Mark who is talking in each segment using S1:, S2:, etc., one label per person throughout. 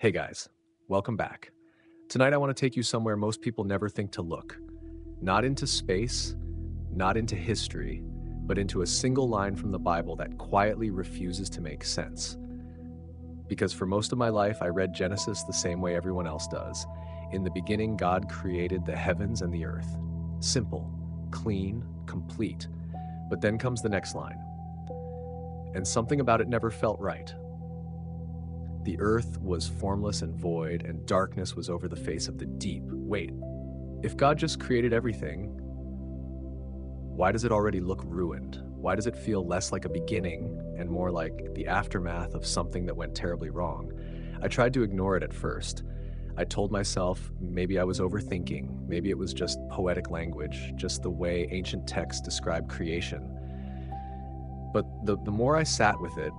S1: Hey guys, welcome back. Tonight I want to take you somewhere most people never think to look. Not into space, not into history, but into a single line from the Bible that quietly refuses to make sense. Because for most of my life, I read Genesis the same way everyone else does. In the beginning, God created the heavens and the earth. Simple, clean, complete. But then comes the next line. And something about it never felt right. The earth was formless and void, and darkness was over the face of the deep. Wait, if God just created everything, why does it already look ruined? Why does it feel less like a beginning and more like the aftermath of something that went terribly wrong? I tried to ignore it at first. I told myself maybe I was overthinking, maybe it was just poetic language, just the way ancient texts describe creation. But the more I sat with it,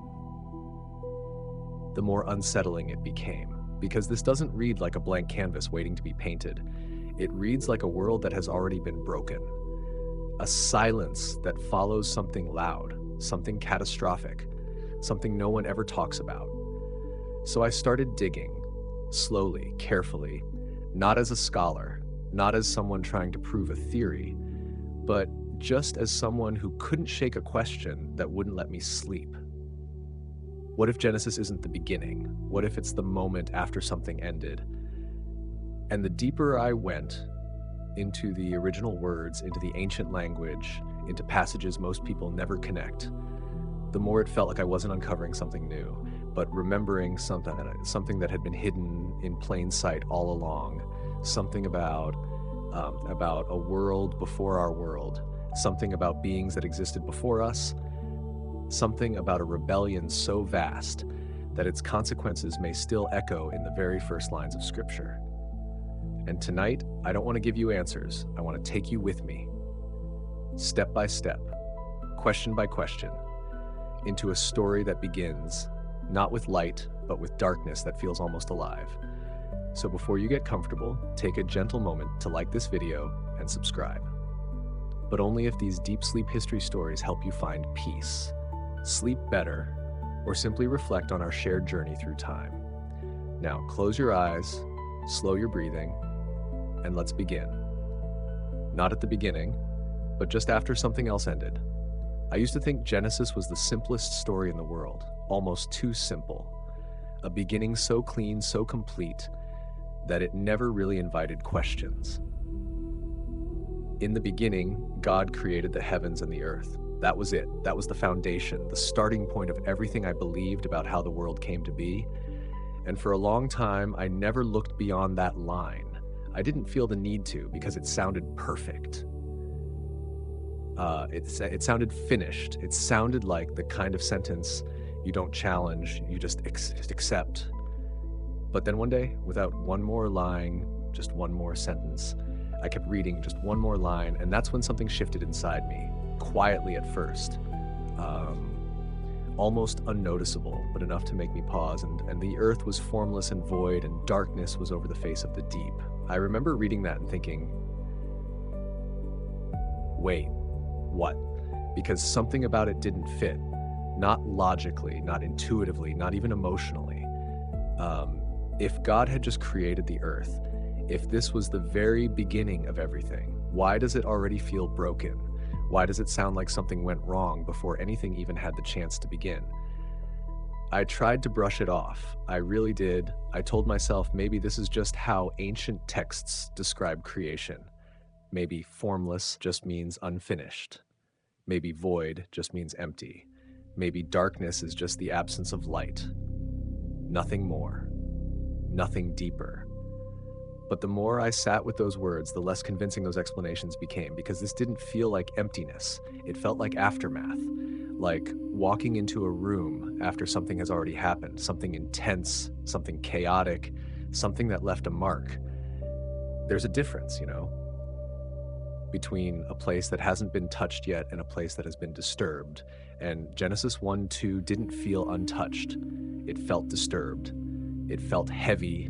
S1: the more unsettling it became. Because this doesn't read like a blank canvas waiting to be painted. It reads like a world that has already been broken. A silence that follows something loud, something catastrophic, something no one ever talks about. So I started digging, slowly, carefully, not as a scholar, not as someone trying to prove a theory, but just as someone who couldn't shake a question that wouldn't let me sleep. What if Genesis isn't the beginning? What if it's the moment after something ended? And the deeper I went into the original words, into the ancient language, into passages most people never connect, the more it felt like I wasn't uncovering something new, but remembering something that had been hidden in plain sight all along. Something about a world before our world, something about beings that existed before us, something about a rebellion so vast that its consequences may still echo in the very first lines of Scripture. And tonight, I don't want to give you answers. I want to take you with me, step by step, question by question, into a story that begins not with light, but with darkness that feels almost alive. So before you get comfortable, take a gentle moment to like this video and subscribe. But only if these deep sleep history stories help you find peace, sleep better, or simply reflect on our shared journey through time. Now, close your eyes, slow your breathing, and let's begin. Not at the beginning, but just after something else ended. I used to think Genesis was the simplest story in the world, almost too simple. A beginning so clean, so complete, that it never really invited questions. In the beginning, God created the heavens and the earth. That was it. That was the foundation, the starting point of everything I believed about how the world came to be. And for a long time, I never looked beyond that line. I didn't feel the need to because it sounded perfect. It sounded finished. It sounded like the kind of sentence you don't challenge, you just accept. But then one day, without one more line, just one more sentence, I kept reading just one more line, and that's when something shifted inside me. Quietly at first, almost unnoticeable, but enough to make me pause, and the earth was formless and void, and darkness was over the face of the deep. I remember reading that and thinking, wait, what? Because something about it didn't fit, not logically, not intuitively, not even emotionally. If God had just created the earth, if this was the very beginning of everything, why does it already feel broken? Why does it sound like something went wrong before anything even had the chance to begin? I tried to brush it off. I really did. I told myself maybe this is just how ancient texts describe creation. Maybe formless just means unfinished. Maybe void just means empty. Maybe darkness is just the absence of light. Nothing more. Nothing deeper. But the more I sat with those words, the less convincing those explanations became, because this didn't feel like emptiness. It felt like aftermath, like walking into a room after something has already happened, something intense, something chaotic, something that left a mark. There's a difference, between a place that hasn't been touched yet and a place that has been disturbed. And Genesis 1-2 didn't feel untouched. It felt disturbed. It felt heavy,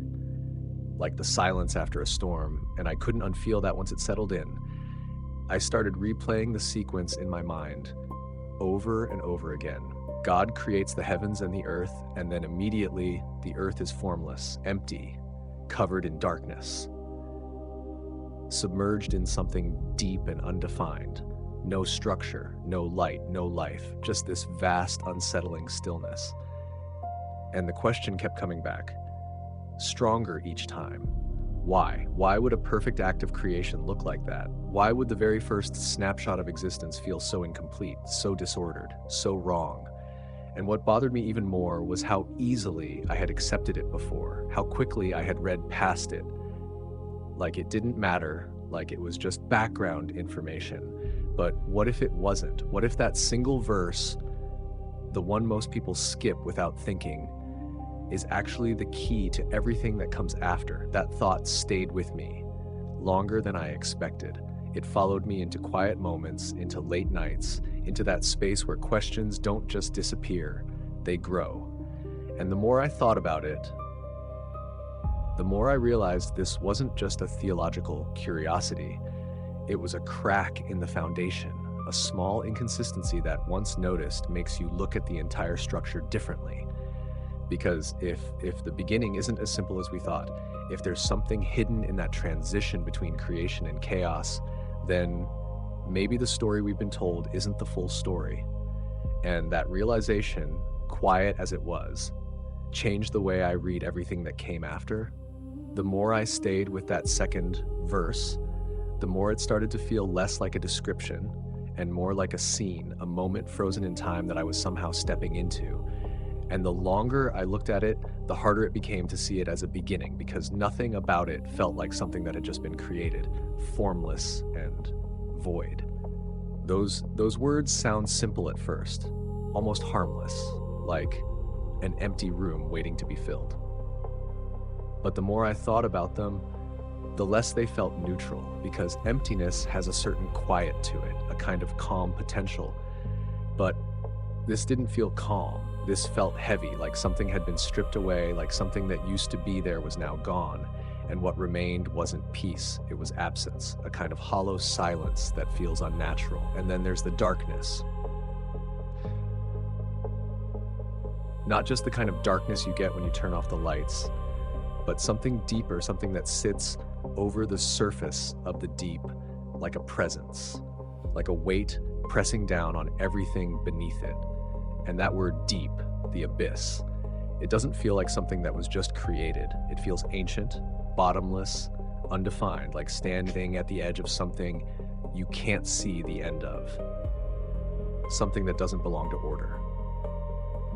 S1: like the silence after a storm, and I couldn't unfeel that once it settled in. I started replaying the sequence in my mind over and over again. God creates the heavens and the earth, and then immediately the earth is formless, empty, covered in darkness, submerged in something deep and undefined. No structure, no light, no life, just this vast, unsettling stillness. And the question kept coming back, stronger each time. Why? Why would a perfect act of creation look like that? Why would the very first snapshot of existence feel so incomplete, so disordered, so wrong? And what bothered me even more was how easily I had accepted it before, how quickly I had read past it, like it didn't matter, like it was just background information. But what if it wasn't? What if that single verse, the one most people skip without thinking, is actually the key to everything that comes after? That thought stayed with me longer than I expected. It followed me into quiet moments, into late nights, into that space where questions don't just disappear, they grow. And the more I thought about it, the more I realized this wasn't just a theological curiosity. It was a crack in the foundation, a small inconsistency that, once noticed, makes you look at the entire structure differently. Because if the beginning isn't as simple as we thought, if there's something hidden in that transition between creation and chaos, then maybe the story we've been told isn't the full story. And that realization, quiet as it was, changed the way I read everything that came after. The more I stayed with that second verse, the more it started to feel less like a description and more like a scene, a moment frozen in time that I was somehow stepping into. And the longer I looked at it, the harder it became to see it as a beginning, because nothing about it felt like something that had just been created, formless and void. Those words sound simple at first, almost harmless, like an empty room waiting to be filled. But the more I thought about them, the less they felt neutral, because emptiness has a certain quiet to it, a kind of calm potential. But this didn't feel calm. This felt heavy, like something had been stripped away, like something that used to be there was now gone. And what remained wasn't peace, it was absence, a kind of hollow silence that feels unnatural. And then there's the darkness. Not just the kind of darkness you get when you turn off the lights, but something deeper, something that sits over the surface of the deep, like a presence, like a weight pressing down on everything beneath it. And that word deep, the abyss, it doesn't feel like something that was just created. It feels ancient, bottomless, undefined, like standing at the edge of something you can't see the end of. Something that doesn't belong to order,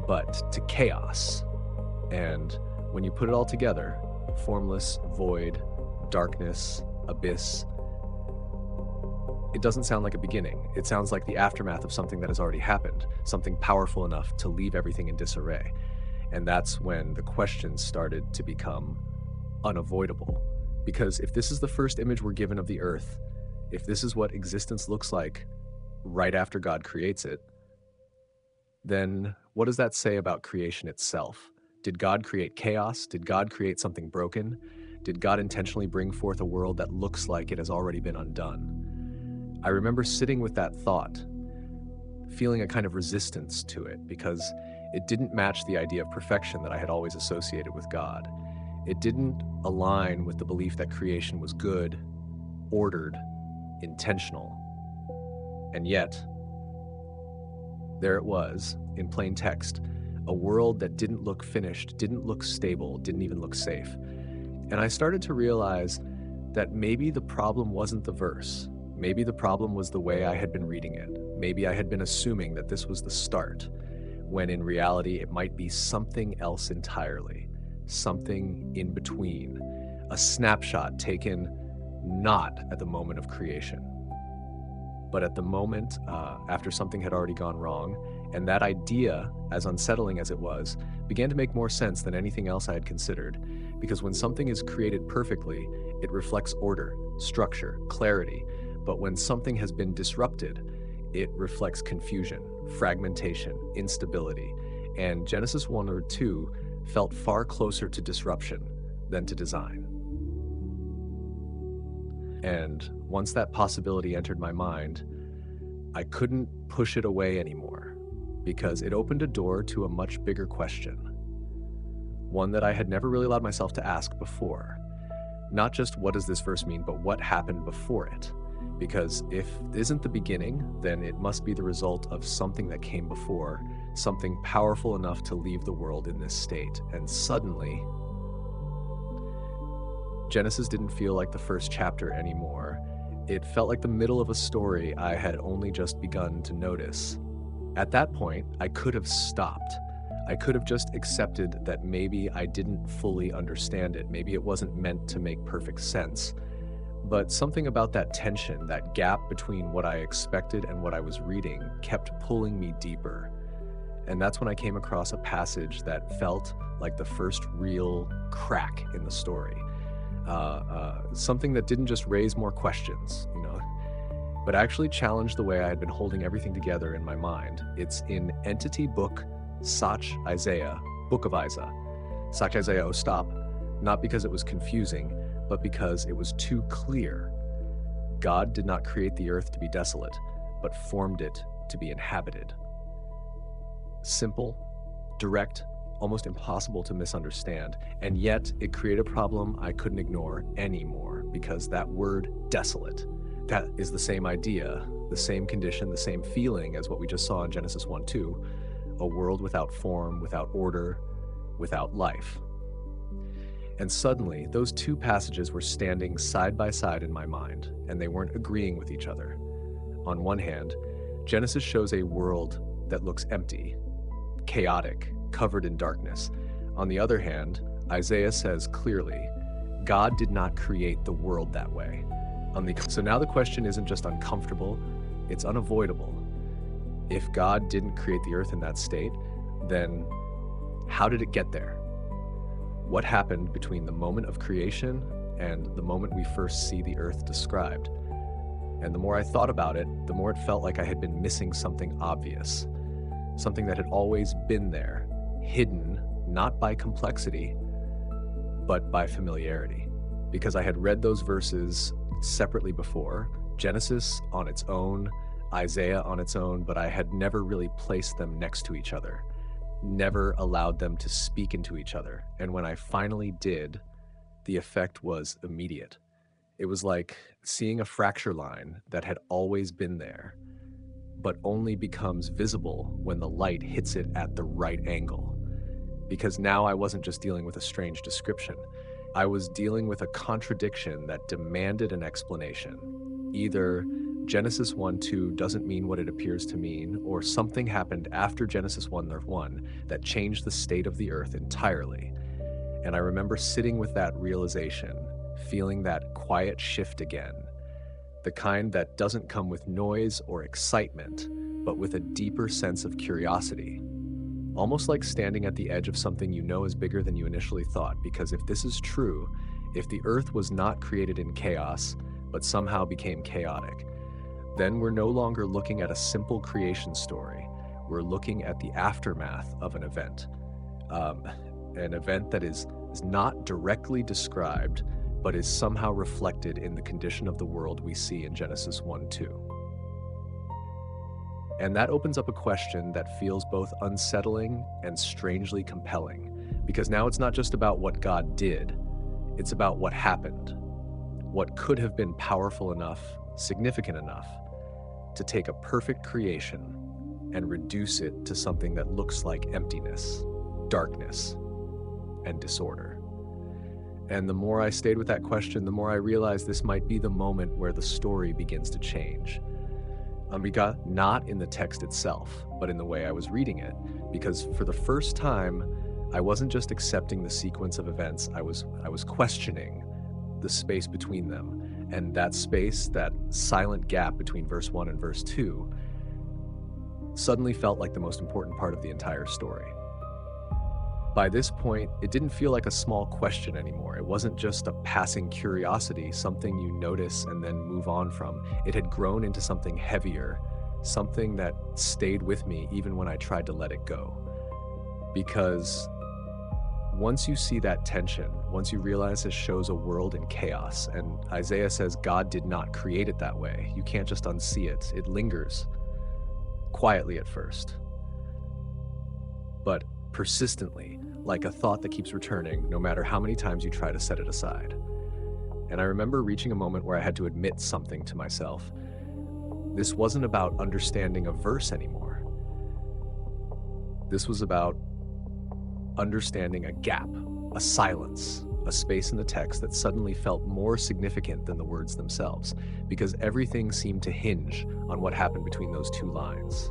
S1: but to chaos. And when you put it all together, formless, void, darkness, abyss, it doesn't sound like a beginning. It sounds like the aftermath of something that has already happened, something powerful enough to leave everything in disarray. And that's when the questions started to become unavoidable. Because if this is the first image we're given of the earth, if this is what existence looks like right after God creates it, then what does that say about creation itself? Did God create chaos? Did God create something broken? Did God intentionally bring forth a world that looks like it has already been undone? I remember sitting with that thought, feeling a kind of resistance to it, because it didn't match the idea of perfection that I had always associated with God. It didn't align with the belief that creation was good, ordered, intentional. And yet, there it was, in plain text, a world that didn't look finished, didn't look stable, didn't even look safe. And I started to realize that maybe the problem wasn't the verse. Maybe the problem was the way I had been reading it. Maybe I had been assuming that this was the start, when in reality it might be something else entirely, something in between, a snapshot taken not at the moment of creation, but at the moment after something had already gone wrong. And that idea, as unsettling as it was, began to make more sense than anything else I had considered. Because when something is created perfectly, it reflects order, structure, clarity. But when something has been disrupted, it reflects confusion, fragmentation, instability. And Genesis 1 or 2 felt far closer to disruption than to design. And once that possibility entered my mind, I couldn't push it away anymore. because it opened a door to a much bigger question. One that I had never really allowed myself to ask before. Not just what does this verse mean, but what happened before it. Because if it isn't the beginning, then it must be the result of something that came before, something powerful enough to leave the world in this state. And suddenly, Genesis didn't feel like the first chapter anymore. It felt like the middle of a story I had only just begun to notice. At that point, I could have stopped. I could have just accepted that maybe I didn't fully understand it. Maybe it wasn't meant to make perfect sense. But something about that tension, that gap between what I expected and what I was reading, kept pulling me deeper. And that's when I came across a passage that felt like the first real crack in the story. Something that didn't just raise more questions, but actually challenged the way I had been holding everything together in my mind. It's in Entity Book Sach Isaiah, Book of Isaiah. Sach Isaiah, oh stop, not because it was confusing, but because it was too clear. God did not create the earth to be desolate, but formed it to be inhabited. Simple, direct, almost impossible to misunderstand, and yet it created a problem I couldn't ignore anymore, because that word desolate, that is the same idea, the same condition, the same feeling as what we just saw in Genesis 1:2, a world without form, without order, without life. And suddenly, those two passages were standing side by side in my mind, and they weren't agreeing with each other. On one hand, Genesis shows a world that looks empty, chaotic, covered in darkness. On the other hand, Isaiah says clearly, God did not create the world that way. So now the question isn't just uncomfortable, it's unavoidable. If God didn't create the earth in that state, then how did it get there? What happened between the moment of creation and the moment we first see the earth described? And the more I thought about it, the more it felt like I had been missing something obvious, something that had always been there, hidden, not by complexity, but by familiarity. Because I had read those verses separately before, Genesis on its own, Isaiah on its own, but I had never really placed them next to each other, never allowed them to speak into each other. And when I finally did, the effect was immediate. It was like seeing a fracture line that had always been there, but only becomes visible when the light hits it at the right angle. Because now I wasn't just dealing with a strange description. I was dealing with a contradiction that demanded an explanation. Either Genesis 1:2 doesn't mean what it appears to mean, or something happened after Genesis 1:1 that changed the state of the earth entirely. And I remember sitting with that realization, feeling that quiet shift again, the kind that doesn't come with noise or excitement, but with a deeper sense of curiosity. Almost like standing at the edge of something you know is bigger than you initially thought, because if this is true, if the earth was not created in chaos, but somehow became chaotic, then we're no longer looking at a simple creation story. We're looking at the aftermath of an event that is not directly described, but is somehow reflected in the condition of the world we see in Genesis 1:2. And that opens up a question that feels both unsettling and strangely compelling, because now it's not just about what God did, it's about what happened, what could have been powerful enough, significant enough, to take a perfect creation and reduce it to something that looks like emptiness, darkness, and disorder. And the more I stayed with that question, the more I realized this might be the moment where the story begins to change. Not in the text itself, but in the way I was reading it. Because for the first time, I wasn't just accepting the sequence of events, I was questioning the space between them. And that space, that silent gap between verse 1 and verse 2, suddenly felt like the most important part of the entire story. By this point, it didn't feel like a small question anymore. It wasn't just a passing curiosity, something you notice and then move on from. It had grown into something heavier, something that stayed with me even when I tried to let it go. Because once you see that tension, once you realize this shows a world in chaos, and Isaiah says God did not create it that way, you can't just unsee it. It lingers quietly at first. but persistently, like a thought that keeps returning no matter how many times you try to set it aside. And I remember reaching a moment where I had to admit something to myself. This wasn't about understanding a verse anymore. This was about understanding a gap, a silence, a space in the text that suddenly felt more significant than the words themselves, because everything seemed to hinge on what happened between those two lines.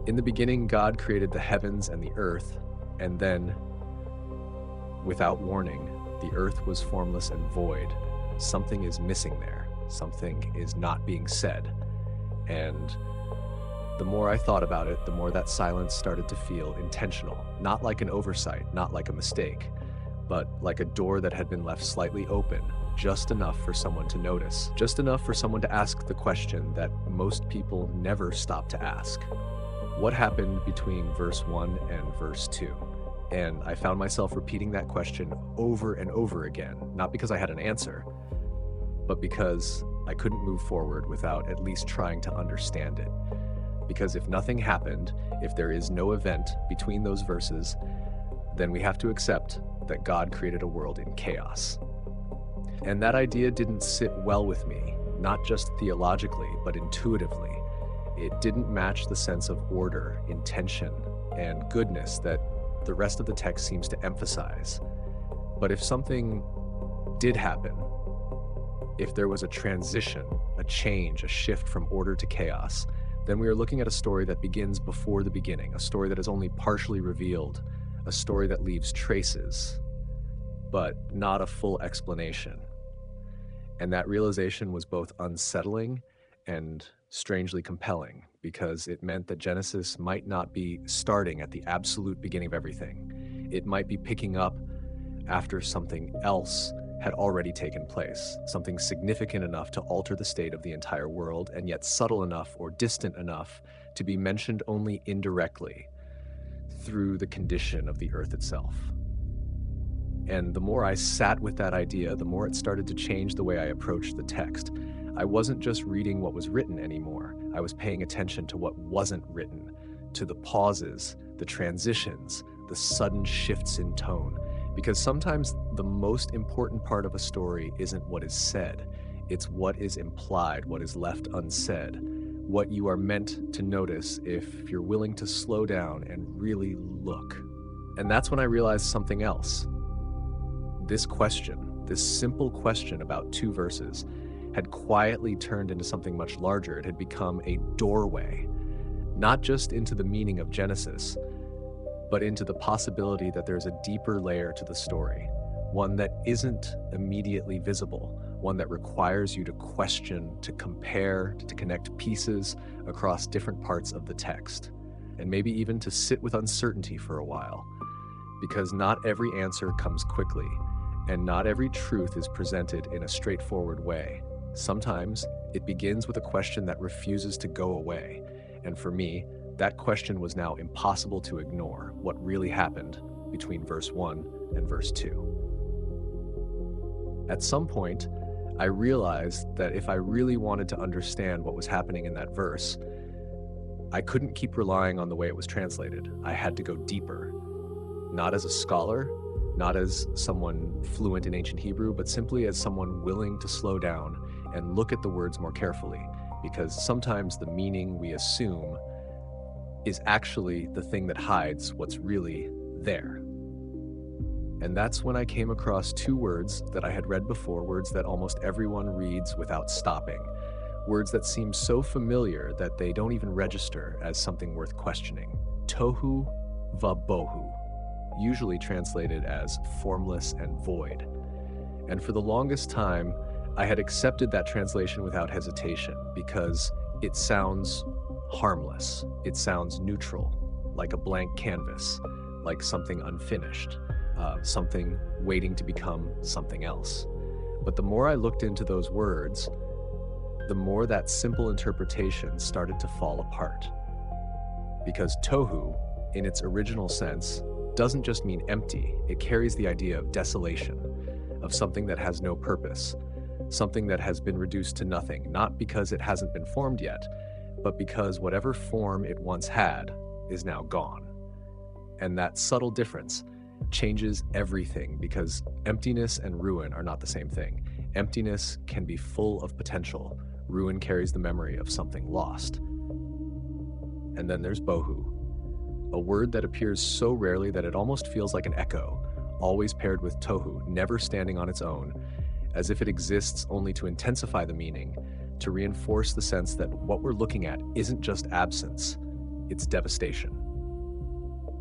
S1: In the beginning, God created the heavens and the earth, and then, without warning, the earth was formless and void. Something is missing there. Something is not being said. And the more I thought about it, the more that silence started to feel intentional, not like an oversight, not like a mistake, but like a door that had been left slightly open, just enough for someone to notice, just enough for someone to ask the question that most people never stop to ask. What happened between verse 1 and verse 2? And I found myself repeating that question over and over again, not because I had an answer, but because I couldn't move forward without at least trying to understand it. Because if nothing happened, if there is no event between those verses, then we have to accept that God created a world in chaos. And that idea didn't sit well with me, not just theologically, but intuitively. It didn't match the sense of order, intention, and goodness that the rest of the text seems to emphasize. But if something did happen, if there was a transition, a change, a shift from order to chaos, then we are looking at a story that begins before the beginning, a story that is only partially revealed, a story that leaves traces, but not a full explanation. And that realization was both unsettling and strangely compelling, because it meant that Genesis might not be starting at the absolute beginning of everything. It might be picking up after something else had already taken place, something significant enough to alter the state of the entire world, and yet subtle enough or distant enough to be mentioned only indirectly through the condition of the earth itself. And the more I sat with that idea, the more it started to change the way I approached the text. I wasn't just reading what was written anymore. I was paying attention to what wasn't written, to the pauses, the transitions, the sudden shifts in tone. Because sometimes the most important part of a story isn't what is said, it's what is implied, what is left unsaid, what you are meant to notice if you're willing to slow down and really look. And that's when I realized something else. This question, this simple question about 2 verses, had quietly turned into something much larger. It had become a doorway, not just into the meaning of Genesis, but into the possibility that there's a deeper layer to the story, one that isn't immediately visible, one that requires you to question, to compare, to connect pieces across different parts of the text, and maybe even to sit with uncertainty for a while, because not every answer comes quickly, and not every truth is presented in a straightforward way. Sometimes it begins with a question that refuses to go away, and for me, that question was now impossible to ignore: what really happened between verse 1 and verse 2. At some point, I realized that if I really wanted to understand what was happening in that verse, I couldn't keep relying on the way it was translated. I had to go deeper, not as a scholar, not as someone fluent in ancient Hebrew, but simply as someone willing to slow down and look at the words more carefully, because sometimes the meaning we assume is actually the thing that hides what's really there. And that's when I came across 2 words that I had read before, words that almost everyone reads without stopping, words that seem so familiar that they don't even register as something worth questioning. Tohu vabohu, usually translated as formless and void. And for the longest time, I had accepted that translation without hesitation because it sounds harmless. It sounds neutral, like a blank canvas, like something unfinished, something waiting to become something else. But the more I looked into those words, the more that simple interpretation started to fall apart. Because tohu, in its original sense, doesn't just mean empty. It carries the idea of desolation, of something that has no purpose, something that has been reduced to nothing, not because it hasn't been formed yet, but because whatever form it once had is now gone. And that subtle difference changes everything because emptiness and ruin are not the same thing. Emptiness can be full of potential. Ruin carries the memory of something lost. And then there's bohu, a word that appears so rarely that it almost feels like an echo, always paired with tohu, never standing on its own, as if it exists only to intensify the meaning, to reinforce the sense that what we're looking at isn't just absence, it's devastation.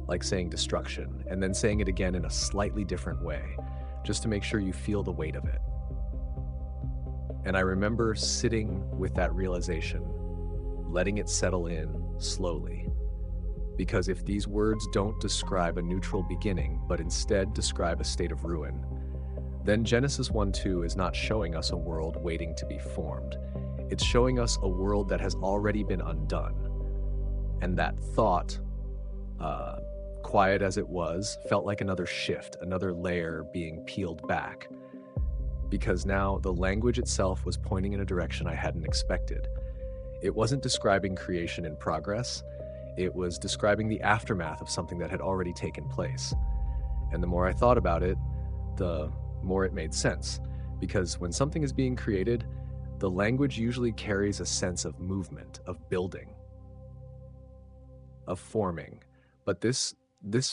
S1: Like saying destruction, and then saying it again in a slightly different way, just to make sure you feel the weight of it. And I remember sitting with that realization, letting it settle in slowly. Because if these words don't describe a neutral beginning, but instead describe a state of ruin, then Genesis 1:2 is not showing us a world waiting to be formed. It's showing us a world that has already been undone. And that thought, quiet as it was, felt like another shift, another layer being peeled back. Because now the language itself was pointing in a direction I hadn't expected. It wasn't describing creation in progress, it was describing the aftermath of something that had already taken place. And the more I thought about it, the more it made sense. Because when something is being created, the language usually carries a sense of movement, of building, of forming. But this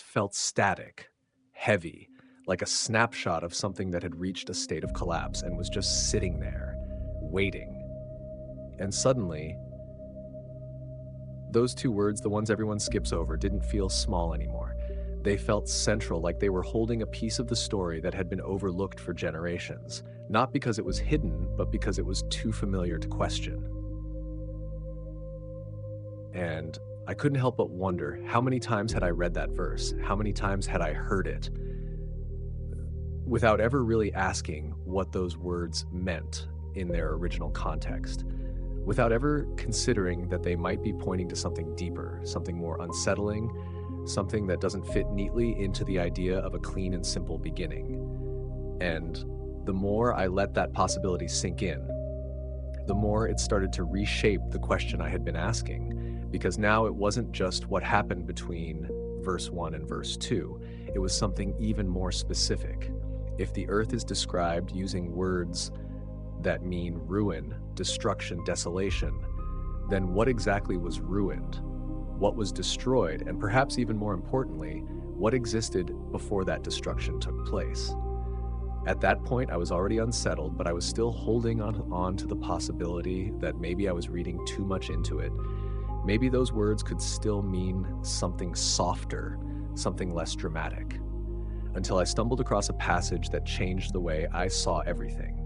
S1: felt static, heavy, like a snapshot of something that had reached a state of collapse and was just sitting there, waiting. And suddenly, those two words, the ones everyone skips over, didn't feel small anymore. They felt central, like they were holding a piece of the story that had been overlooked for generations. Not because it was hidden, but because it was too familiar to question. And I couldn't help but wonder, how many times had I read that verse? How many times had I heard it? Without ever really asking what those words meant in their original context. Without ever considering that they might be pointing to something deeper, something more unsettling, something that doesn't fit neatly into the idea of a clean and simple beginning. And the more I let that possibility sink in, the more it started to reshape the question I had been asking, because now it wasn't just what happened between verse 1 and verse 2. It was something even more specific. If the earth is described using words that mean ruin, destruction, desolation, then what exactly was ruined? What was destroyed? And perhaps even more importantly, what existed before that destruction took place? At that point, I was already unsettled, but I was still holding on to the possibility that maybe I was reading too much into it. Maybe those words could still mean something softer, something less dramatic, until I stumbled across a passage that changed the way I saw everything.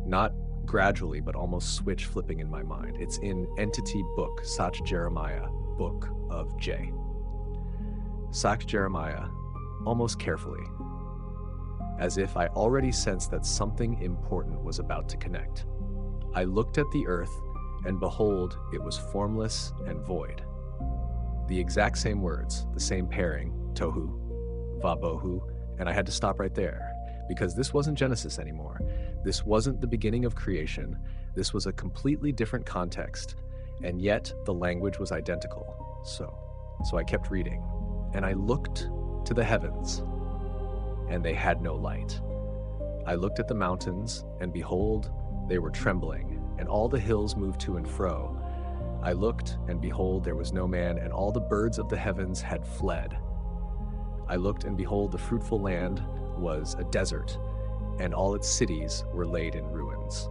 S1: Not gradually, but almost switch flipping in my mind. It's in Entity Book, Sach Jeremiah, Book of J. Sach Jeremiah, almost carefully, as if I already sensed that something important was about to connect. I looked at the earth, and behold, it was formless and void. The exact same words, the same pairing, tohu, vabohu, and I had to stop right there, because this wasn't Genesis anymore. This wasn't the beginning of creation. This was a completely different context, and yet the language was identical. So I kept reading, and I looked to the heavens, and they had no light. I looked at the mountains, and behold, they were trembling, and all the hills moved to and fro. I looked, and behold, there was no man, and all the birds of the heavens had fled. I looked, and behold, the fruitful land was a desert, and all its cities were laid in ruins.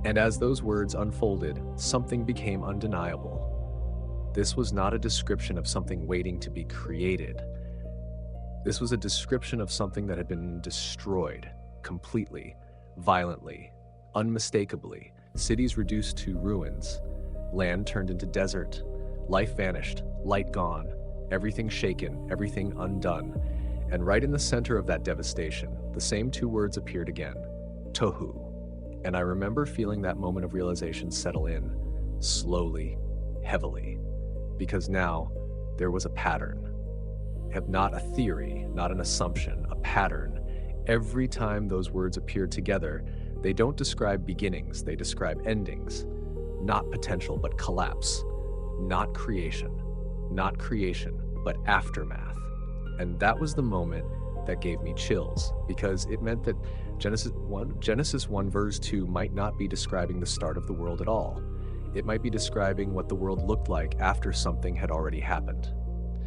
S1: And as those words unfolded, something became undeniable. This was not a description of something waiting to be created. This was a description of something that had been destroyed completely, violently, unmistakably. Cities reduced to ruins, land turned into desert, life vanished, light gone, everything shaken, everything undone. And right in the center of that devastation, the same two words appeared again, tohu. And I remember feeling that moment of realization settle in, slowly, heavily, because now there was a pattern. Not a theory, not an assumption, a pattern. Every time those words appear together, they don't describe beginnings, they describe endings. Not potential, but collapse. Not creation, but aftermath. And that was the moment that gave me chills, because it meant that Genesis 1 verse 2 might not be describing the start of the world at all. It might be describing what the world looked like after something had already happened.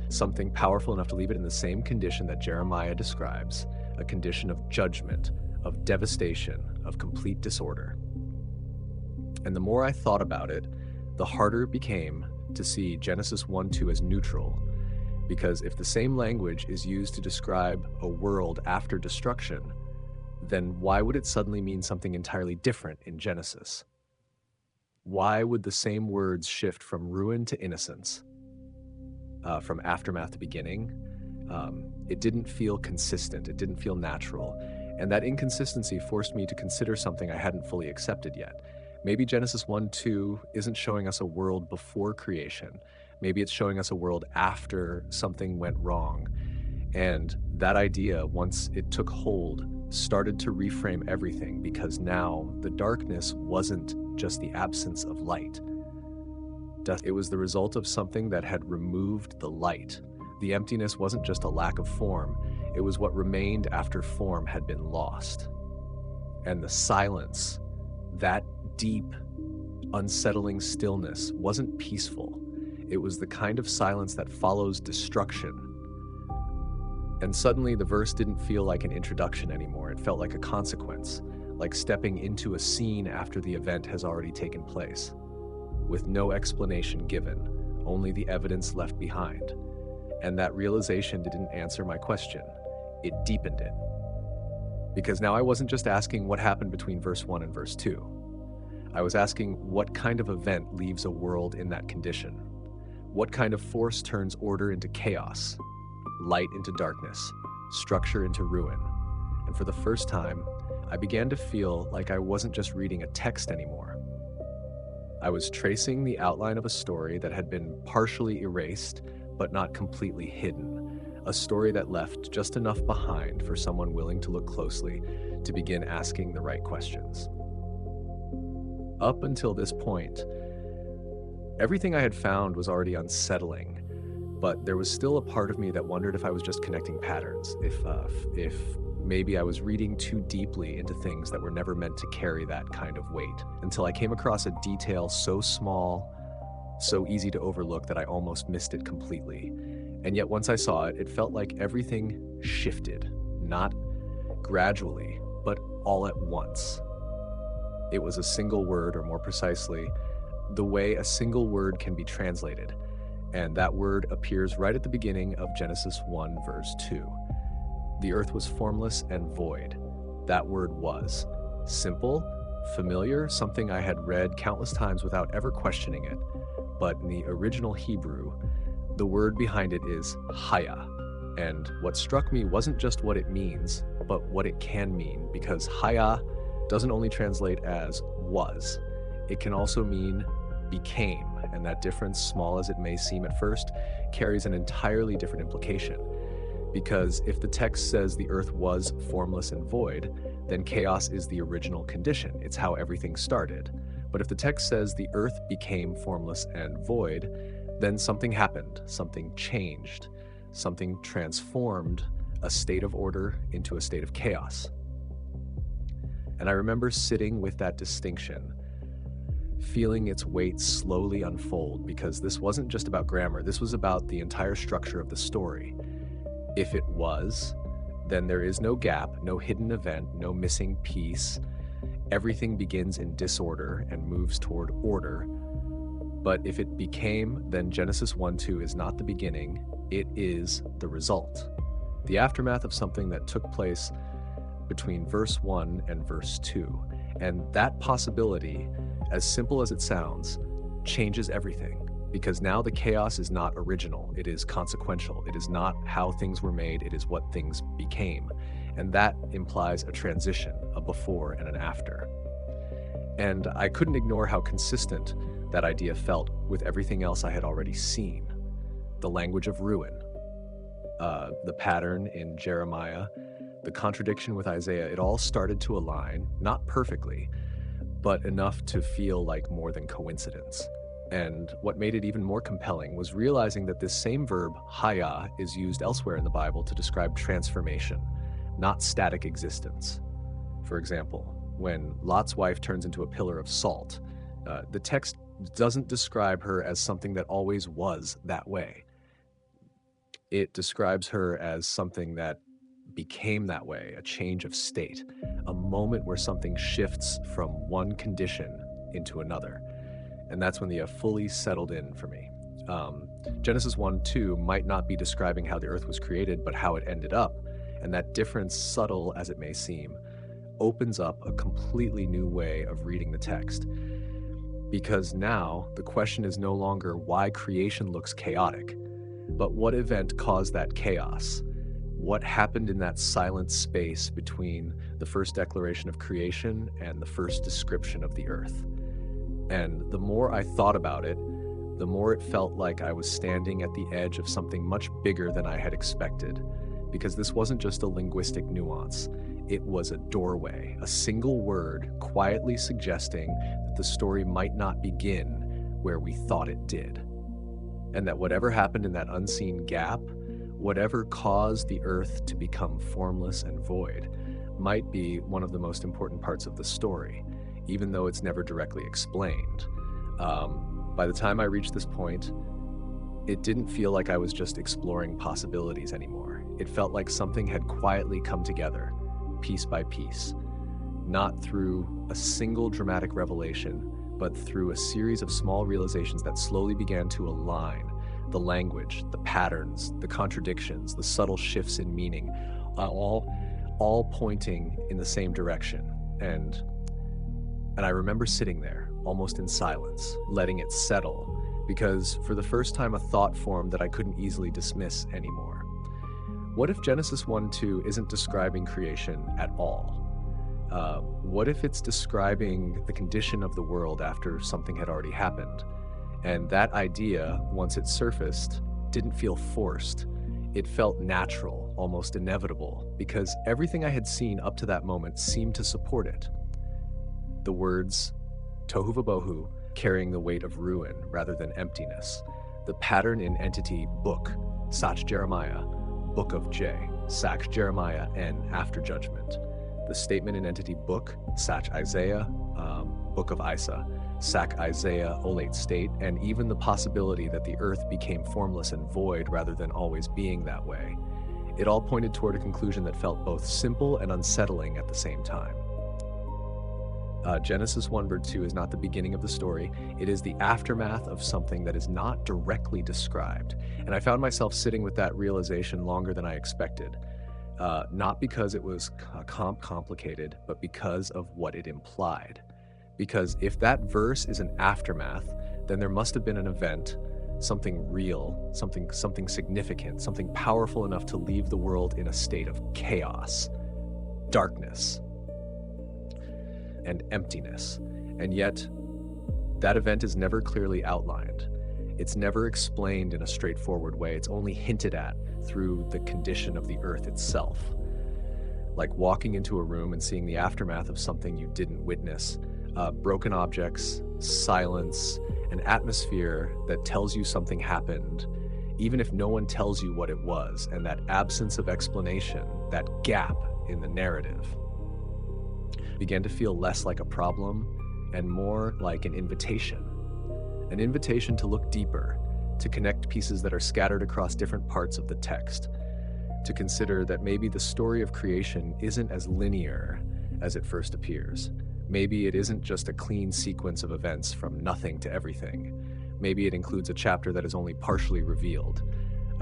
S1: Something powerful enough to leave it in the same condition that Jeremiah describes, a condition of judgment, of devastation, of complete disorder. And the more I thought about it, the harder it became to see Genesis 1-2 as neutral, because if the same language is used to describe a world after destruction, then why would it suddenly mean something entirely different in Genesis? Why would the same words shift from ruin to innocence, from aftermath to beginning? It didn't feel consistent. It didn't feel natural. And that inconsistency forced me to consider something I hadn't fully accepted yet. Maybe Genesis 1-2 isn't showing us a world before creation. Maybe it's showing us a world after something went wrong. And that idea, once it took hold, started to reframe everything, because now the darkness wasn't just the absence of light. It was the result of something that had removed the light. The emptiness wasn't just a lack of form, it was what remained after form had been lost. And the silence, that deep, unsettling stillness, wasn't peaceful. It was the kind of silence that follows destruction. And suddenly the verse didn't feel like an introduction anymore. It felt like a consequence, like stepping into a scene after the event has already taken place, with no explanation given, only the evidence left behind. And that realization didn't answer my question, it deepened it. Because now I wasn't just asking what happened between verse 1 and verse 2. I was asking what kind of event leaves a world in that condition? What kind of force turns order into chaos, light into darkness, structure into ruin? And for the first time, I began to feel like I wasn't just reading a text anymore. I was tracing the outline of a story that had been partially erased, but not completely hidden. A story that left just enough behind for someone willing to look closely to begin asking the right questions. Up until this point, everything I had found was already unsettling, but there was still a part of me that wondered if I was just connecting patterns, if maybe I was reading too deeply into things that were never meant to carry that kind of weight, until I came across a detail so small, so easy to overlook that I almost missed it completely. And yet once I saw it, it felt like everything shifted, not gradually, but all at once. It was a single word, or more precisely, the way a single word can be translated. And that word appears right at the beginning of Genesis 1 verse 2. The earth was formless and void. That word was simple, familiar, something I had read countless times without ever questioning it. But in the original Hebrew, the word behind it is haya. And what struck me wasn't just what it means, but what it can mean, because haya doesn't only translate as was, it can also mean became, and that difference, small as it may seem at first, carries an entirely different implication. Because if the text says the earth was formless and void, then chaos is the original condition. It's how everything started. But if the text says the earth became formless and void, then something happened, something changed, something transformed a state of order into a state of chaos. And I remember sitting with that distinction, feeling its weight slowly unfold, because this wasn't just about grammar, this was about the entire structure of the story. If it was, then there is no gap, no hidden event, no missing piece. Everything begins in disorder and moves toward order. But if it became, then Genesis 1-2 is not the beginning, it is the result. The aftermath of something that took place between verse 1 and verse 2. And that possibility, as simple as it sounds, changes everything. Because now the chaos is not original, it is consequential. It is not how things were made, it is what things became. And that implies a transition, a before and an after. And I couldn't ignore how consistent that idea felt with everything else I had already seen. The language of ruin, the pattern in Jeremiah, the contradiction with Isaiah, it all started to align, not perfectly, but enough to feel like more than coincidence. And what made it even more compelling was realizing that this same verb, haya, is used elsewhere in the Bible to describe transformation, not static existence. For example, when Lot's wife turns into a pillar of salt, the text doesn't describe her as something that always was that way. It describes her as something that became that way, a change of state, a moment where something shifts from one condition into another. And that's when the fully settled in for me. Genesis 1:2 might not be describing how the earth was created, but how it ended up. And that difference, subtle as it may seem, opens up a completely new way of reading the text. Because now the question is no longer why creation looks chaotic, but what event caused that chaos? What happened in that silent space between the first declaration of creation and the first description of the earth? And the more I thought about it, the more it felt like I was standing at the edge of something much bigger than I had expected. Because this wasn't just a linguistic nuance, it was a doorway, a single word quietly suggesting that the story might not begin where we thought it did. And that whatever happened in that unseen gap, whatever caused the earth to become formless and void, might be one of the most important parts of the story, even though it's never directly explained. By the time I reached this point, it didn't feel like I was just exploring possibilities anymore. It felt like something had quietly come together, piece by piece, not through a single dramatic revelation, but through a series of small realizations that slowly began to align. The language, the patterns, the contradictions, the subtle shifts in meaning, all pointing in the same direction. And I remember sitting there, almost in silence, letting it settle, because for the first time a thought formed that I couldn't easily dismiss anymore. What if Genesis 1:2 isn't describing creation at all? What if it's describing the condition of the world after something had already happened? And that idea, once it surfaced, didn't feel forced. It felt natural, almost inevitable, because everything I had seen up to that moment seemed to support it. The words tohu vabohu, carrying the weight of ruin rather than emptiness. The pattern in entity book, Sach Jeremiah, book of J, Sach Jeremiah, and after judgment. The statement in entity book, Sach Isaiah, book of Isa, Sach Isaiah, olate state, and even the possibility that the earth became formless and void rather than always being that way. It all pointed toward a conclusion that felt both simple and unsettling at the same time. Genesis 1:2 is not the beginning of the story. It is the aftermath of something that is not directly described. And I found myself sitting with that realization longer than I expected. Not because it was complicated, but because of what it implied. Because if that verse is an aftermath, then there must have been an event, something real, something significant, something powerful enough to leave the world in a state of chaos, darkness, and emptiness. And yet, that event is never clearly outlined. It's never explained in a straightforward way. It's only hinted at through the condition of the earth itself. Like walking into a room and seeing the aftermath of something you didn't witness. Broken objects, silence, an atmosphere that tells you something happened, even if no one tells you what it was, and that absence of explanation, that gap in the narrative, began to feel less like a problem and more like an invitation to look deeper, to connect pieces that are scattered across different parts of the text, to consider that maybe the story of creation isn't as linear as it first appears. Maybe it isn't just a clean sequence of events from nothing to everything. Maybe it includes a chapter that is only partially revealed,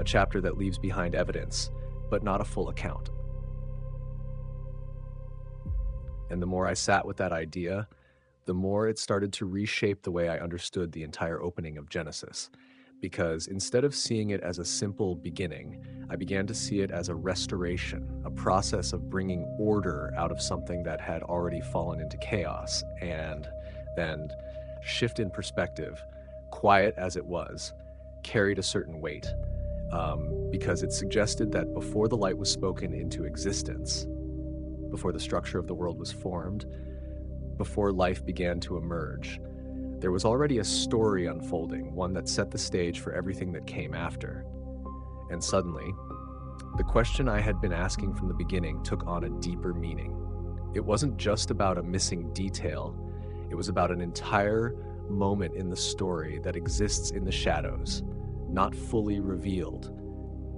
S1: a chapter that leaves behind evidence, but not a full account. And the more I sat with that idea, the more it started to reshape the way I understood the entire opening of Genesis. Because instead of seeing it as a simple beginning, I began to see it as a restoration, a process of bringing order out of something that had already fallen into chaos. And then, shift in perspective, quiet as it was, carried a certain weight, because it suggested that before the light was spoken into existence, before the structure of the world was formed, before life began to emerge, There was already a story unfolding, one that set the stage for everything that came after. And suddenly, the question I had been asking from the beginning took on a deeper meaning. It wasn't just about a missing detail, it was about an entire moment in the story that exists in the shadows, not fully revealed,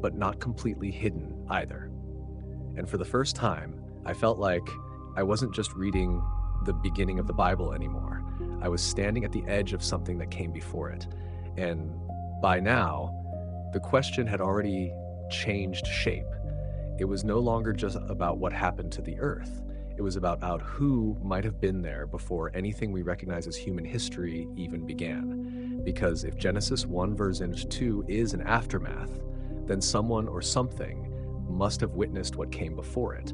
S1: but not completely hidden either. And for the first time, I felt like I wasn't just reading the beginning of the Bible anymore. I was standing at the edge of something that came before it. And by now, the question had already changed shape. It was no longer just about what happened to the earth. It was about who might have been there before anything we recognize as human history even began. Because if Genesis 1 verse 2 is an aftermath, then someone or something must have witnessed what came before it.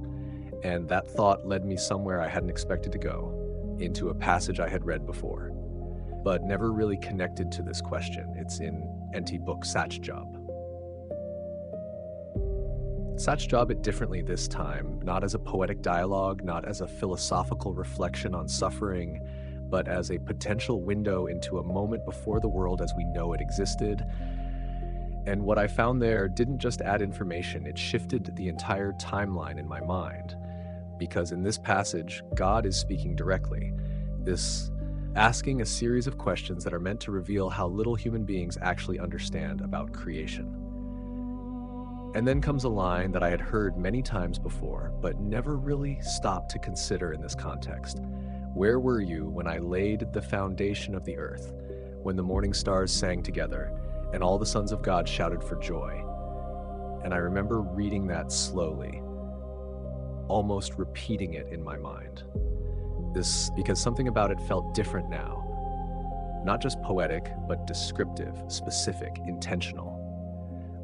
S1: And that thought led me somewhere I hadn't expected to go, into a passage I had read before, but never really connected to this question. It's in NT book Satchjob. Satchjob it differently this time, not as a poetic dialogue, not as a philosophical reflection on suffering, but as a potential window into a moment before the world as we know it existed. And what I found there didn't just add information, it shifted the entire timeline in my mind. Because in this passage, God is speaking directly, asking a series of questions that are meant to reveal how little human beings actually understand about creation. And then comes a line that I had heard many times before, but never really stopped to consider in this context. Where were you when I laid the foundation of the earth, when the morning stars sang together, and all the sons of God shouted for joy? And I remember reading that slowly, almost repeating it in my mind. Because something about it felt different now. Not just poetic, but descriptive, specific, intentional.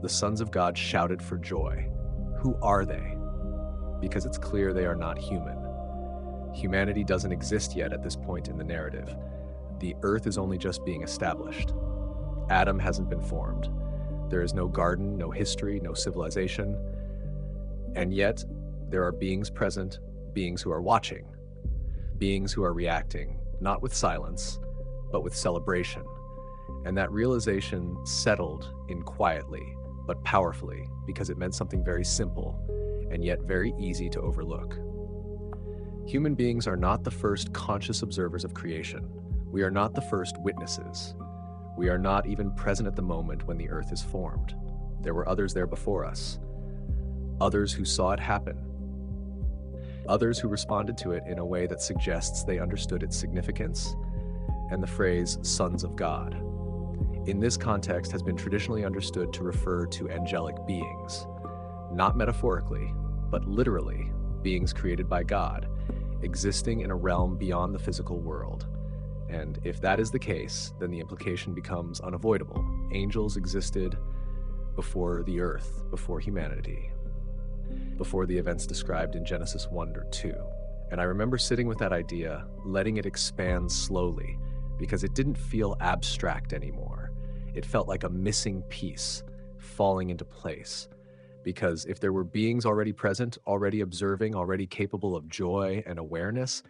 S1: The sons of God shouted for joy. Who are they? Because it's clear they are not human. Humanity doesn't exist yet at this point in the narrative. The earth is only just being established. Adam hasn't been formed. There is no garden, no history, no civilization. And yet, there are beings present, beings who are watching, beings who are reacting, not with silence, but with celebration. And that realization settled in quietly, but powerfully, because it meant something very simple, and yet very easy to overlook. Human beings are not the first conscious observers of creation. We are not the first witnesses. We are not even present at the moment when the earth is formed. There were others there before us. Others who saw it happen. Others who responded to it in a way that suggests they understood its significance, and the phrase sons of God in this context has been traditionally understood to refer to angelic beings, not metaphorically, but literally beings created by God, existing in a realm beyond the physical world. And if that is the case, then the implication becomes unavoidable. Angels existed before the earth, before humanity, before the events described in Genesis 1 or 2. And I remember sitting with that idea, letting it expand slowly, because it didn't feel abstract anymore. It felt like a missing piece falling into place. Because if there were beings already present, already observing, already capable of joy and awareness,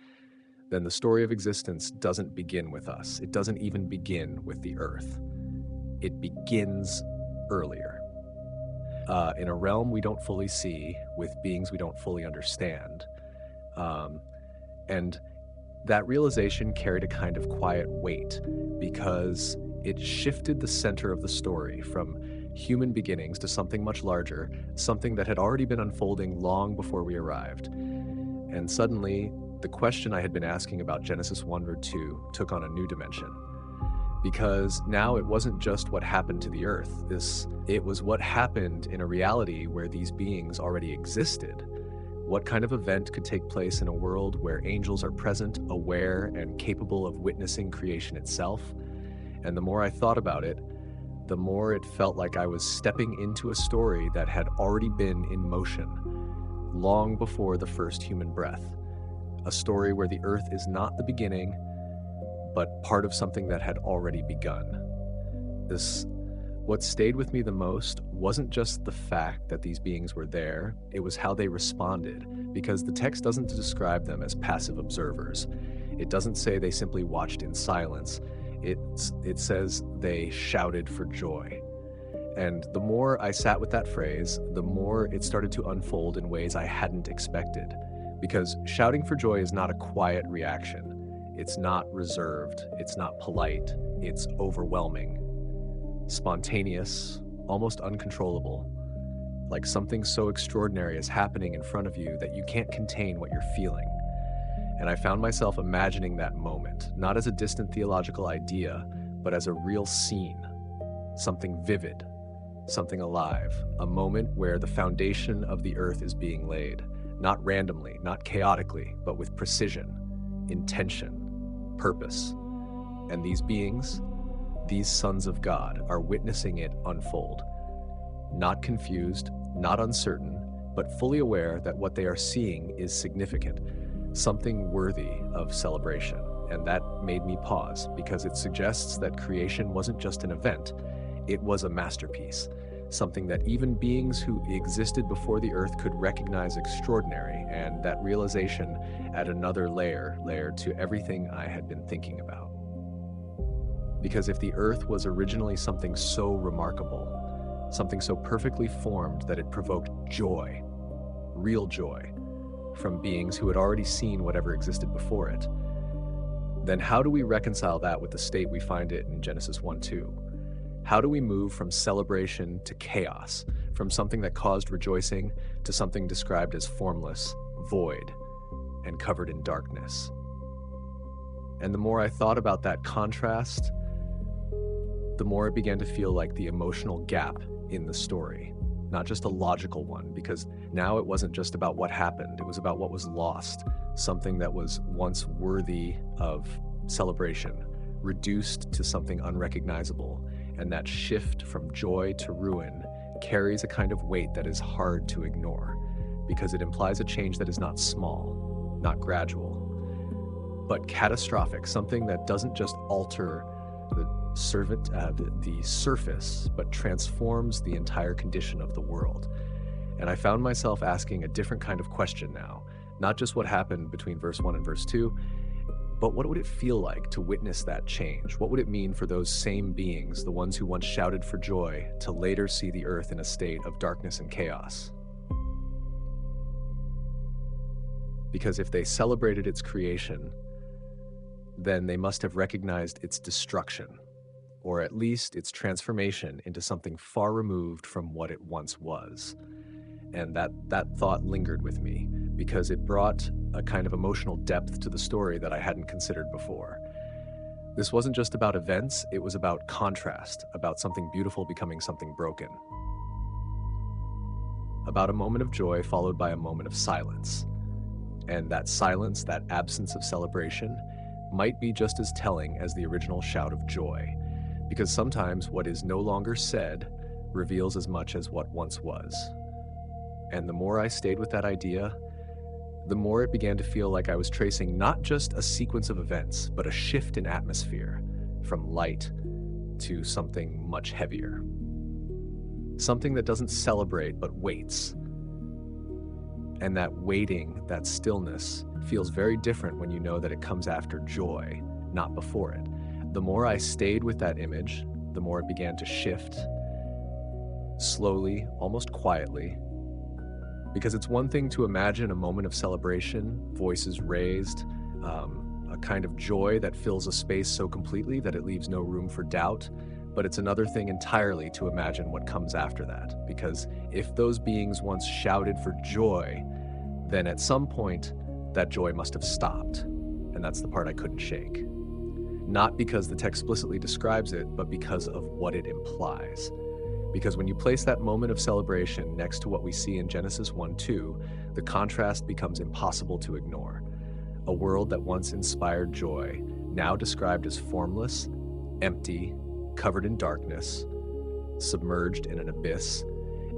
S1: then the story of existence doesn't begin with us. It doesn't even begin with the earth. It begins earlier. In a realm we don't fully see, with beings we don't fully understand. And that realization carried a kind of quiet weight, because it shifted the center of the story from human beginnings to something much larger, something that had already been unfolding long before we arrived. And suddenly, the question I had been asking about Genesis 1 or 2 took on a new dimension. Because now it wasn't just what happened to the earth. It was what happened in a reality where these beings already existed. What kind of event could take place in a world where angels are present, aware, and capable of witnessing creation itself? And the more I thought about it, the more it felt like I was stepping into a story that had already been in motion, long before the first human breath. A story where the earth is not the beginning, but part of something that had already begun. What stayed with me the most wasn't just the fact that these beings were there, it was how they responded, because the text doesn't describe them as passive observers. It doesn't say they simply watched in silence. It says they shouted for joy. And the more I sat with that phrase, the more it started to unfold in ways I hadn't expected. Because shouting for joy is not a quiet reaction. It's not reserved. It's not polite. It's overwhelming, spontaneous, almost uncontrollable. Like something so extraordinary is happening in front of you that you can't contain what you're feeling. And I found myself imagining that moment, not as a distant theological idea, but as a real scene, something vivid, something alive, a moment where the foundation of the earth is being laid, not randomly, not chaotically, but with precision, intention, purpose. And these beings, these sons of God, are witnessing it unfold. Not confused, not uncertain, but fully aware that what they are seeing is significant, something worthy of celebration. And that made me pause, because it suggests that creation wasn't just an event, it was a masterpiece, something that even beings who existed before the earth could recognize extraordinary, and that realization added another layer to everything I had been thinking about. Because if the earth was originally something so remarkable, something so perfectly formed that it provoked joy, real joy, from beings who had already seen whatever existed before it, then how do we reconcile that with the state we find it in Genesis 1:2? How do we move from celebration to chaos, from something that caused rejoicing to something described as formless, void, and covered in darkness? And the more I thought about that contrast, the more it began to feel like the emotional gap in the story, not just a logical one, because now it wasn't just about what happened, it was about what was lost, something that was once worthy of celebration, reduced to something unrecognizable. And that shift from joy to ruin carries a kind of weight that is hard to ignore, because it implies a change that is not small, not gradual, but catastrophic, something that doesn't just alter the surface, but transforms the entire condition of the world. And I found myself asking a different kind of question now, not just what happened between verse 1 and verse 2, but what would it feel like to witness that change? What would it mean for those same beings, the ones who once shouted for joy, to later see the earth in a state of darkness and chaos? Because if they celebrated its creation, then they must have recognized its destruction, or at least its transformation into something far removed from what it once was. And that thought lingered with me, because it brought a kind of emotional depth to the story that I hadn't considered before. This wasn't just about events, it was about contrast, about something beautiful becoming something broken. About a moment of joy followed by a moment of silence. And that silence, that absence of celebration, might be just as telling as the original shout of joy, because sometimes what is no longer said reveals as much as what once was. And the more I stayed with that idea, the more it began to feel like I was tracing not just a sequence of events, but a shift in atmosphere, from light to something much heavier. Something that doesn't celebrate, but waits. And that waiting, that stillness, feels very different when you know that it comes after joy, not before it. The more I stayed with that image, the more it began to shift, slowly, almost quietly. Because it's one thing to imagine a moment of celebration, voices raised, a kind of joy that fills a space so completely that it leaves no room for doubt. But it's another thing entirely to imagine what comes after that. Because if those beings once shouted for joy, then at some point, that joy must have stopped. And that's the part I couldn't shake. Not because the text explicitly describes it, but because of what it implies. Because when you place that moment of celebration next to what we see in Genesis 1:2, the contrast becomes impossible to ignore. A world that once inspired joy, now described as formless, empty, covered in darkness, submerged in an abyss,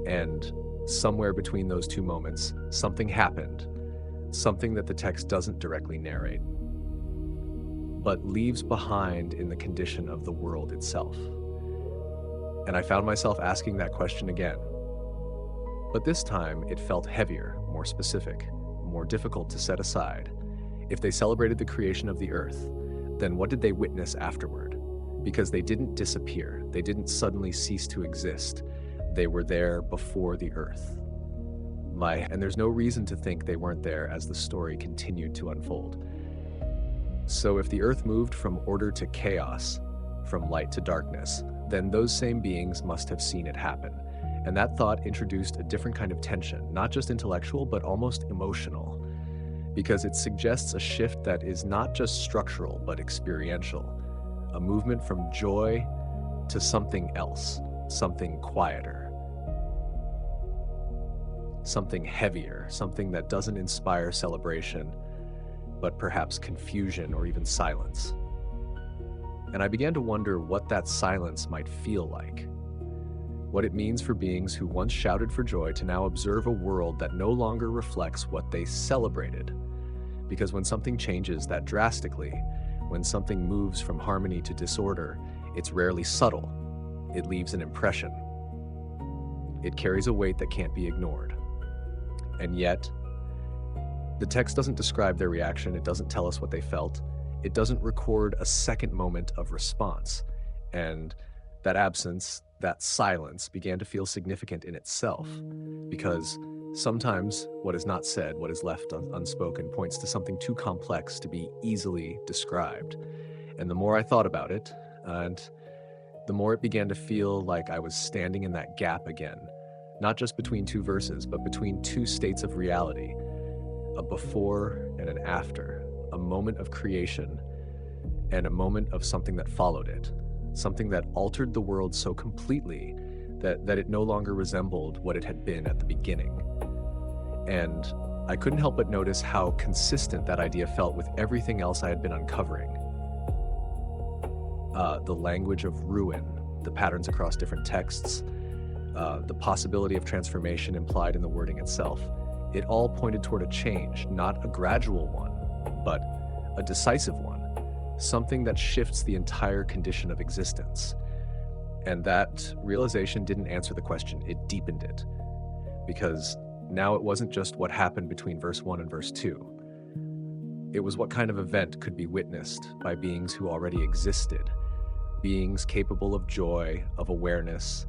S1: and somewhere between those two moments, something happened, something that the text doesn't directly narrate, but leaves behind in the condition of the world itself. And I found myself asking that question again. But this time, it felt heavier, more specific, more difficult to set aside. If they celebrated the creation of the earth, then what did they witness afterward? because they didn't disappear. They didn't suddenly cease to exist. They were there before the earth. And there's no reason to think they weren't there as the story continued to unfold. So if the earth moved from order to chaos, from light to darkness, then those same beings must have seen it happen. And that thought introduced a different kind of tension, not just intellectual, but almost emotional, because it suggests a shift that is not just structural, but experiential, a movement from joy to something else, something quieter, something heavier, something that doesn't inspire celebration, but perhaps confusion or even silence. And I began to wonder what that silence might feel like, what it means for beings who once shouted for joy to now observe a world that no longer reflects what they celebrated. Because when something changes that drastically, when something moves from harmony to disorder, it's rarely subtle. It leaves an impression. It carries a weight that can't be ignored. And yet, the text doesn't describe their reaction. It doesn't tell us what they felt. It doesn't record a second moment of response. And that absence, that silence, began to feel significant in itself, because sometimes what is not said, what is left unspoken, points to something too complex to be easily described. And the more I thought about it, and the more it began to feel like I was standing in that gap again, not just between two verses, but between two states of reality, a before and an after, a moment of creation and a moment of something that followed it, something that altered the world so completely that it no longer resembled what it had been at the beginning. And I couldn't help but notice how consistent that idea felt with everything else I had been uncovering. The language of ruin, the patterns across different texts, the possibility of transformation implied in the wording itself. It all pointed toward a change, not a gradual one, but a decisive one, something that shifts the entire condition of existence. And that realization didn't answer the question, it deepened it. Because now it wasn't just what happened between verse 1 and verse 2. It was what kind of event could be witnessed by beings who already existed, beings capable of joy, of awareness,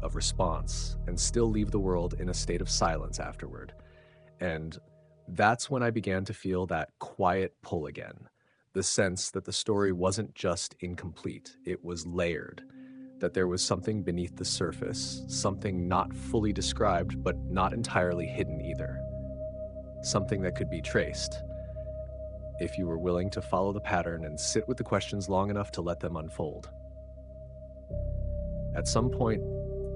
S1: of response, and still leave the world in a state of silence afterward. And that's when I began to feel that quiet pull again, the sense that the story wasn't just incomplete, it was layered, that there was something beneath the surface, something not fully described, but not entirely hidden either. Something that could be traced, if you were willing to follow the pattern and sit with the questions long enough to let them unfold. At some point,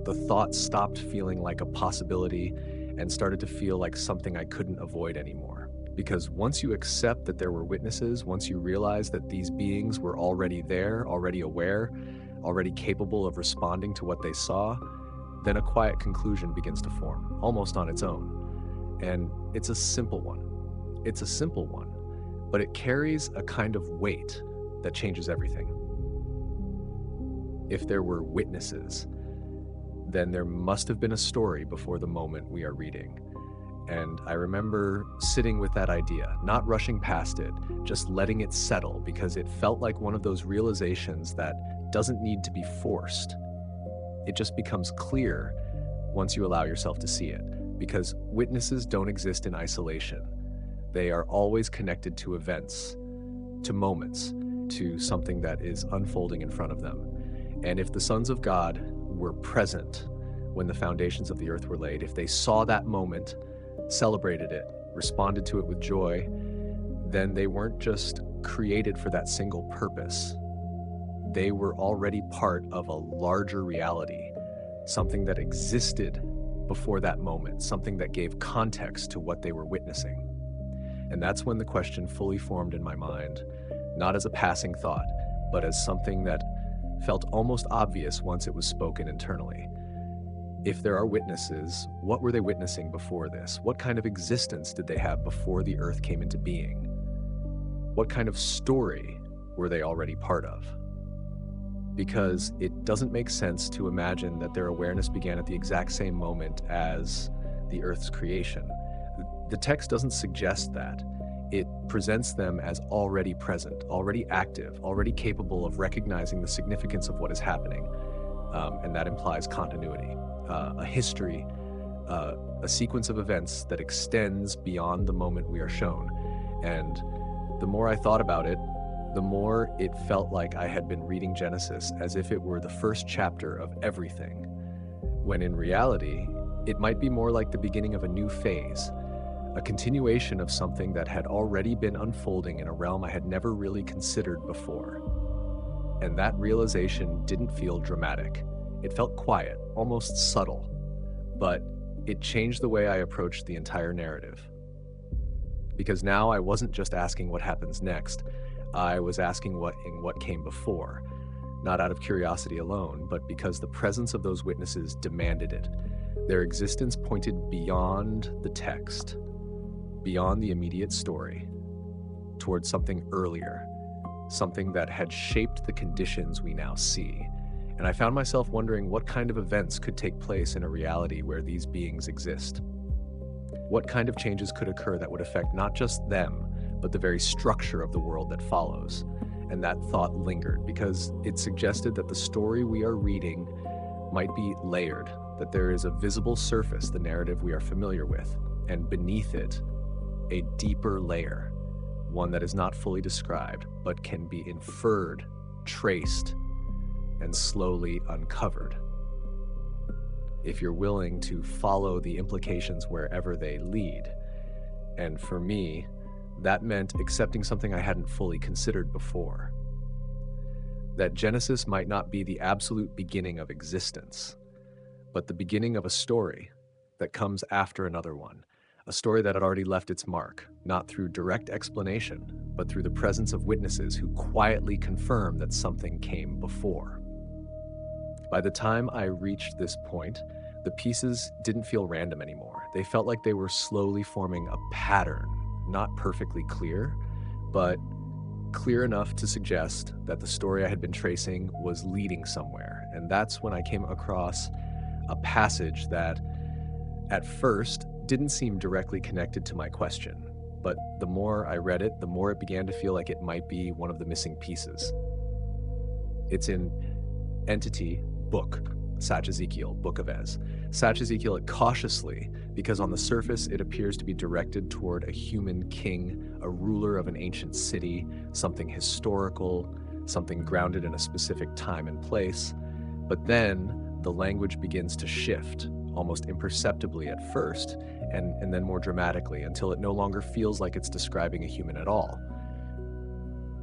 S1: the thought stopped feeling like a possibility and started to feel like something I couldn't avoid anymore. Because once you accept that there were witnesses, once you realize that these beings were already there, already aware, already capable of responding to what they saw, then a quiet conclusion begins to form, almost on its own. And it's a simple one. It's a simple one, but it carries a kind of weight that changes everything. If there were witnesses, then there must have been a story before the moment we are reading. And I remember sitting with that idea, not rushing past it, just letting it settle, because it felt like one of those realizations that doesn't need to be forced. It just becomes clear once you allow yourself to see it, because witnesses don't exist in isolation. They are always connected to events, to moments, to something that is unfolding in front of them. And if the sons of God were present when the foundations of the earth were laid, if they saw that moment, celebrated it, responded to it with joy, then they weren't just created for that single purpose. They were already part of a larger reality, something that existed before that moment, something that gave context to what they were witnessing. And that's when the question fully formed in my mind, not as a passing thought, but as something that felt almost obvious once it was spoken internally. If there are witnesses, what were they witnessing before this? What kind of existence did they have before the earth came into being? What kind of story were they already part of? Because it doesn't make sense to imagine that their awareness began at the exact same moment as the earth's creation. The text doesn't suggest that. it presents them as already present, already active, already capable of recognizing the significance of what is happening. And that implies continuity, a history, a sequence of events that extends beyond the moment we are shown. And the more I thought about it, the more it felt like I had been reading Genesis as if it were the first chapter of everything, when in reality, it might be more like the beginning of a new phase, a continuation of something that had already been unfolding in a realm I had never really considered before. And that realization didn't feel dramatic. It felt quiet, almost subtle, but it changed the way I approached the entire narrative. Because now I wasn't just asking what happens next, I was asking what came before, not out of curiosity alone, but because the presence of those witnesses demanded it. Their existence pointed beyond the text, beyond the immediate story, towards something earlier, something that had shaped the conditions we now see. And I found myself wondering what kind of events could take place in a reality where these beings exist. What kind of changes could occur that would affect not just them, but the very structure of the world that follows. And that thought lingered because it suggested that the story we are reading might be layered, that there is a visible surface, the narrative we are familiar with, and beneath it, a deeper layer, one that is not fully described, but can be inferred, traced, and slowly uncovered. If you're willing to follow the implications wherever they lead. And for me, that meant accepting something I hadn't fully considered before. That Genesis might not be the absolute beginning of existence, but the beginning of a story that comes after another one. A story that had already left its mark, not through direct explanation, but through the presence of witnesses who quietly confirm that something came before. By the time I reached this point, the pieces didn't feel random anymore. They felt like they were slowly forming a pattern, not perfectly clear, but clear enough to suggest that the story I had been tracing was leading somewhere. And that's when I came across a passage that, at first, didn't seem directly connected to my question. But the more I read it, the more it began to feel like it might be one of the missing pieces. It's in Entity, Book, Sach Ezekiel, Book of Ez. Sach Ezekiel it cautiously, because on the surface it appears to be directed toward a human king, a ruler of an ancient city, something historical, something grounded in a specific time and place. But then the language begins to shift, almost imperceptibly at first, and then more dramatically, until it no longer feels like it's describing a human at all.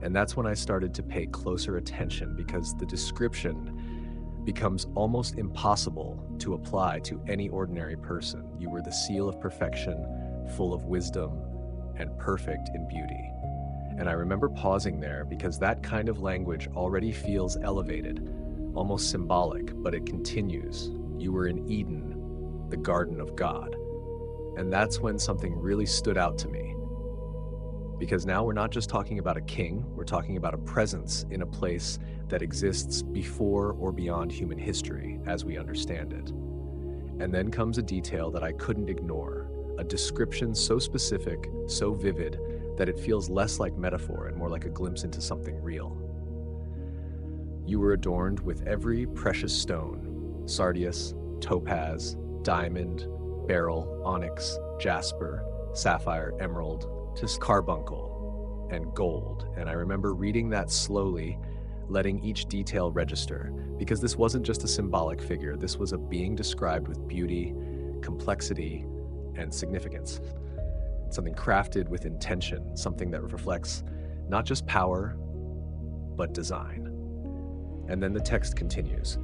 S1: And that's when I started to pay closer attention, because the description becomes almost impossible to apply to any ordinary person. You were the seal of perfection, full of wisdom, and perfect in beauty. And I remember pausing there because that kind of language already feels elevated, almost symbolic, but it continues. You were in Eden, the garden of God. And that's when something really stood out to me. Because now we're not just talking about a king, we're talking about a presence in a place that exists before or beyond human history as we understand it. And then comes a detail that I couldn't ignore, a description so specific, so vivid, that it feels less like metaphor and more like a glimpse into something real. You were adorned with every precious stone, sardius, topaz, diamond, beryl, onyx, jasper, sapphire, emerald, to carbuncle and gold. And I remember reading that slowly, letting each detail register, because this wasn't just a symbolic figure. This was a being described with beauty, complexity, and significance. Something crafted with intention, something that reflects not just power, but design. And then the text continues.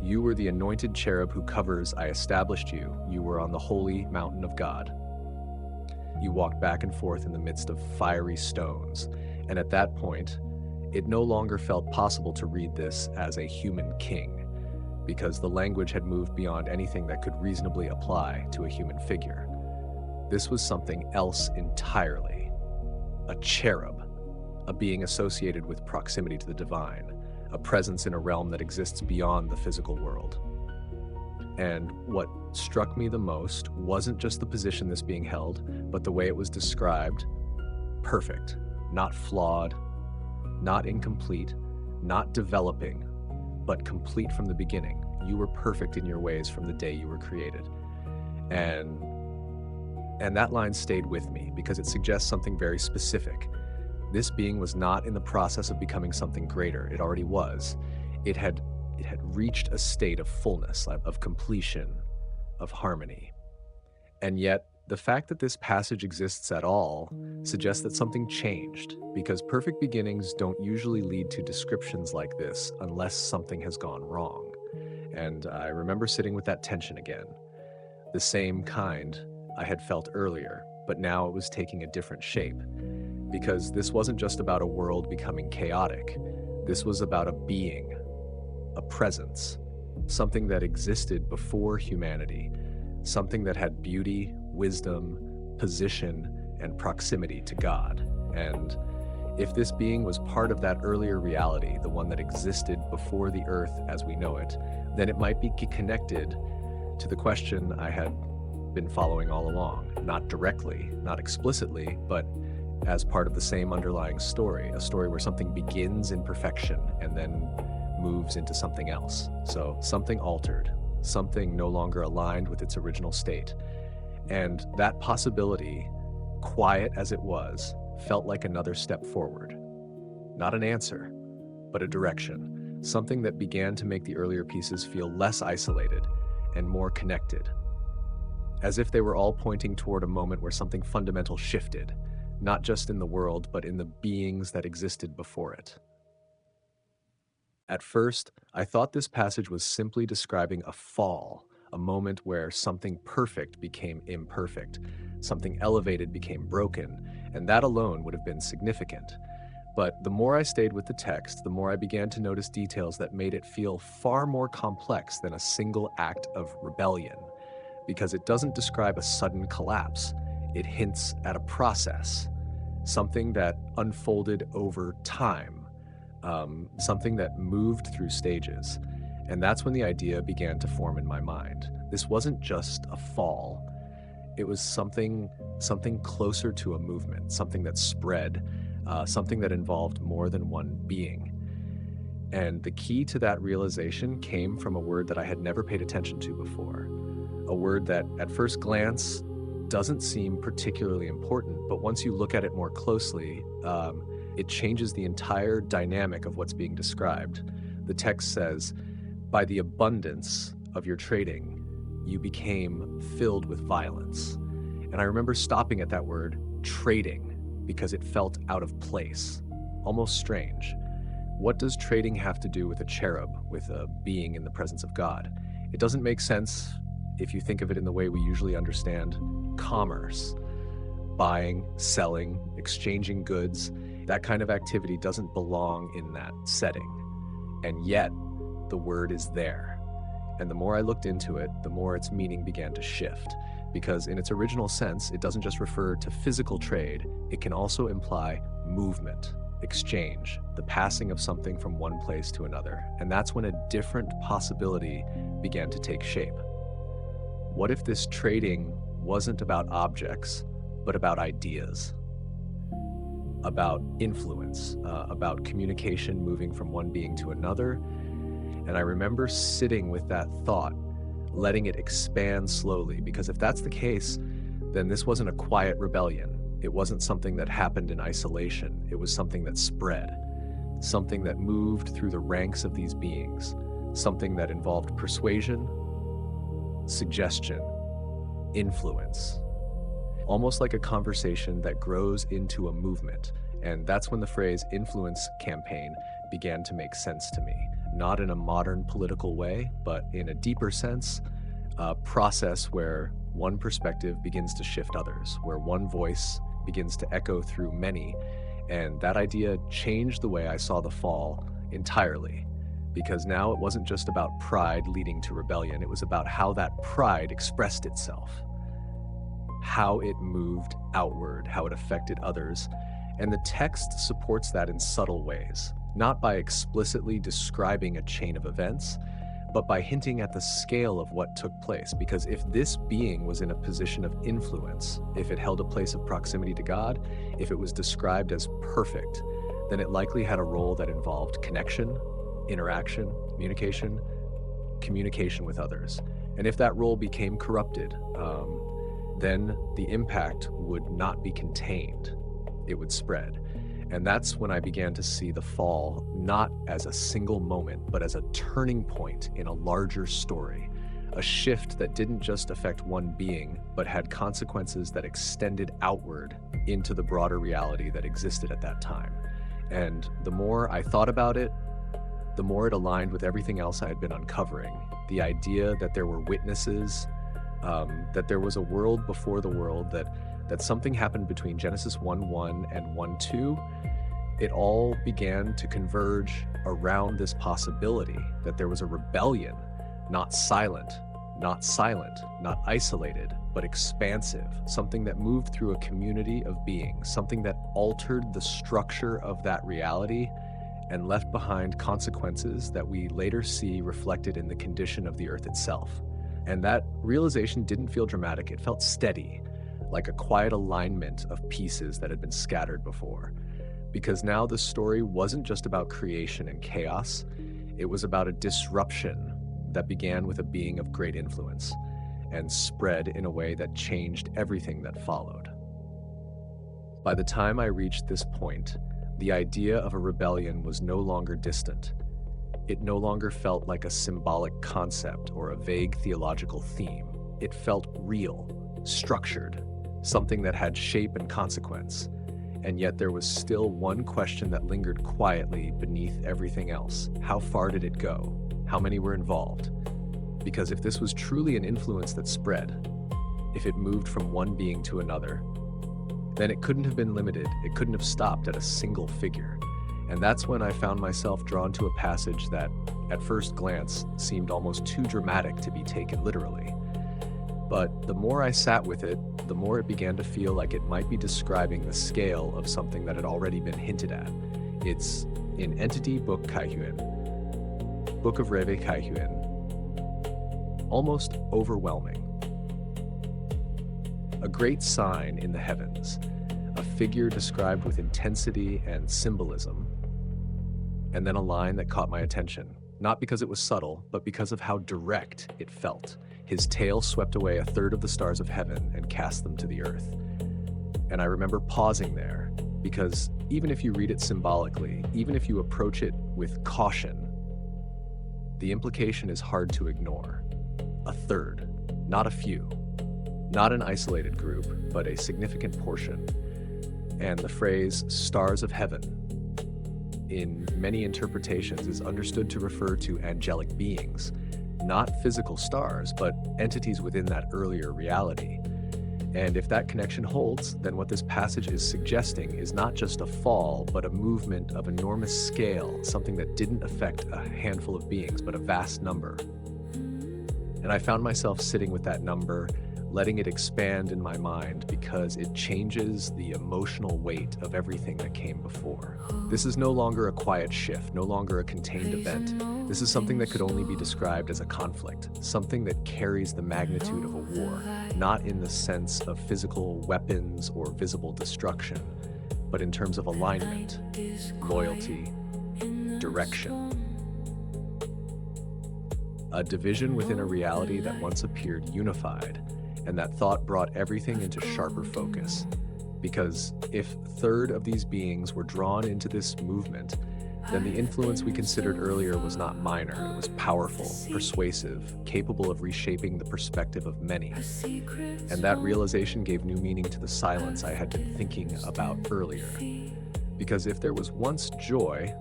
S1: You were the anointed cherub who covers, I established you. You were on the holy mountain of God. You walked back and forth in the midst of fiery stones. And at that point, it no longer felt possible to read this as a human king, because the language had moved beyond anything that could reasonably apply to a human figure. This was something else entirely. A cherub, a being associated with proximity to the divine, a presence in a realm that exists beyond the physical world. And what struck me the most wasn't just the position this being held, but the way it was described, perfect, not flawed, not incomplete, not developing, but complete from the beginning. You were perfect in your ways from the day you were created. And that line stayed with me because it suggests something very specific. This being was not in the process of becoming something greater. It already was. It had reached a state of fullness, of completion, of harmony. And yet, the fact that this passage exists at all suggests that something changed, because perfect beginnings don't usually lead to descriptions like this unless something has gone wrong. And I remember sitting with that tension again, the same kind I had felt earlier, but now it was taking a different shape, because this wasn't just about a world becoming chaotic. This was about a being, a presence, something that existed before humanity, something that had beauty, wisdom, position, and proximity to God. And if this being was part of that earlier reality, the one that existed before the earth as we know it, then it might be connected to the question I had been following all along, not directly, not explicitly, but as part of the same underlying story, a story where something begins in perfection and then moves into something else. So something altered, something no longer aligned with its original state. And that possibility, quiet as it was, felt like another step forward. Not an answer, but a direction, something that began to make the earlier pieces feel less isolated and more connected, as if they were all pointing toward a moment where something fundamental shifted, not just in the world, but in the beings that existed before it. At first, I thought this passage was simply describing a fall, a moment where something perfect became imperfect, something elevated became broken, and that alone would have been significant. But the more I stayed with the text, the more I began to notice details that made it feel far more complex than a single act of rebellion, because it doesn't describe a sudden collapse. It hints at a process, something that unfolded over time, something that moved through stages. And that's when the idea began to form in my mind. This wasn't just a fall. It was something closer to a movement, something that spread, something that involved more than one being. And the key to that realization came from a word that I had never paid attention to before, a word that at first glance doesn't seem particularly important, but once you look at it more closely, it changes the entire dynamic of what's being described. The text says, "By the abundance of your trading, you became filled with violence." And I remember stopping at that word, trading, because it felt out of place, almost strange. What does trading have to do with a cherub, with a being in the presence of God? It doesn't make sense if you think of it in the way we usually understand commerce. Buying, selling, exchanging goods, that kind of activity doesn't belong in that setting. And yet, the word is there. And the more I looked into it, the more its meaning began to shift. Because in its original sense, it doesn't just refer to physical trade, it can also imply movement, exchange, the passing of something from one place to another. And that's when a different possibility began to take shape. What if this trading wasn't about objects, but about ideas? About influence, about communication moving from one being to another. And I remember sitting with that thought, letting it expand slowly, because if that's the case, then this wasn't a quiet rebellion. It wasn't something that happened in isolation. It was something that spread, something that moved through the ranks of these beings, something that involved persuasion, suggestion, influence. Almost like a conversation that grows into a movement. And that's when the phrase influence campaign began to make sense to me. Not in a modern political way, but in a deeper sense, a process where one perspective begins to shift others, where one voice begins to echo through many. And that idea changed the way I saw the fall entirely, because now it wasn't just about pride leading to rebellion, it was about how that pride expressed itself, how it moved outward, how it affected others. And the text supports that in subtle ways, not by explicitly describing a chain of events, but by hinting at the scale of what took place. Because if this being was in a position of influence, if it held a place of proximity to God, if it was described as perfect, then it likely had a role that involved connection, interaction, communication with others. And if that role became corrupted, then the impact would not be contained. It would spread. And that's when I began to see the fall not as a single moment, but as a turning point in a larger story. A shift that didn't just affect one being, but had consequences that extended outward into the broader reality that existed at that time. And the more I thought about it, the more it aligned with everything else I had been uncovering. The idea that there were witnesses, that there was a world before the world, that something happened between Genesis 1:1 and 1:2, it all began to converge around this possibility that there was a rebellion, not silent, not isolated, but expansive, something that moved through a community of beings, something that altered the structure of that reality and left behind consequences that we later see reflected in the condition of the earth itself. And that realization didn't feel dramatic, it felt steady, like a quiet alignment of pieces that had been scattered before. Because now the story wasn't just about creation and chaos, it was about a disruption that began with a being of great influence and spread in a way that changed everything that followed. By the time I reached this point, the idea of a rebellion was no longer distant. It no longer felt like a symbolic concept or a vague theological theme. It felt real, structured, something that had shape and consequence. And yet there was still one question that lingered quietly beneath everything else. How far did it go? How many were involved? Because if this was truly an influence that spread, if it moved from one being to another, then it couldn't have been limited. It couldn't have stopped at a single figure. And that's when I found myself drawn to a passage that, at first glance, seemed almost too dramatic to be taken literally. But the more I sat with it, the more it began to feel like it might be describing the scale of something that had already been hinted at. It's in Entity Book Kaihyuen, Book of Reve Kaihyuen, almost overwhelming. A great sign in the heavens, a figure described with intensity and symbolism, and then a line that caught my attention, not because it was subtle, but because of how direct it felt. His tail swept away a third of the stars of heaven and cast them to the earth. And I remember pausing there, because even if you read it symbolically, even if you approach it with caution, the implication is hard to ignore. A third, not a few, not an isolated group, but a significant portion. And the phrase stars of heaven, in many interpretations, is understood to refer to angelic beings, not physical stars, but entities within that earlier reality. And if that connection holds, then what this passage is suggesting is not just a fall, but a movement of enormous scale, something that didn't affect a handful of beings, but a vast number. And I found myself sitting with that number, letting it expand in my mind, because it changes the emotional weight of everything that came before. This is no longer a quiet shift, no longer a contained event. This is something that could only be described as a conflict, something that carries the magnitude of a war, not in the sense of physical weapons or visible destruction, but in terms of alignment, loyalty, direction. A division within a reality that once appeared unified, and that thought brought everything into sharper focus. Because if a third of these beings were drawn into this movement, then the influence we considered earlier was not minor, it was powerful, persuasive, capable of reshaping the perspective of many. And that realization gave new meaning to the silence I had been thinking about earlier. Because if there was once joy,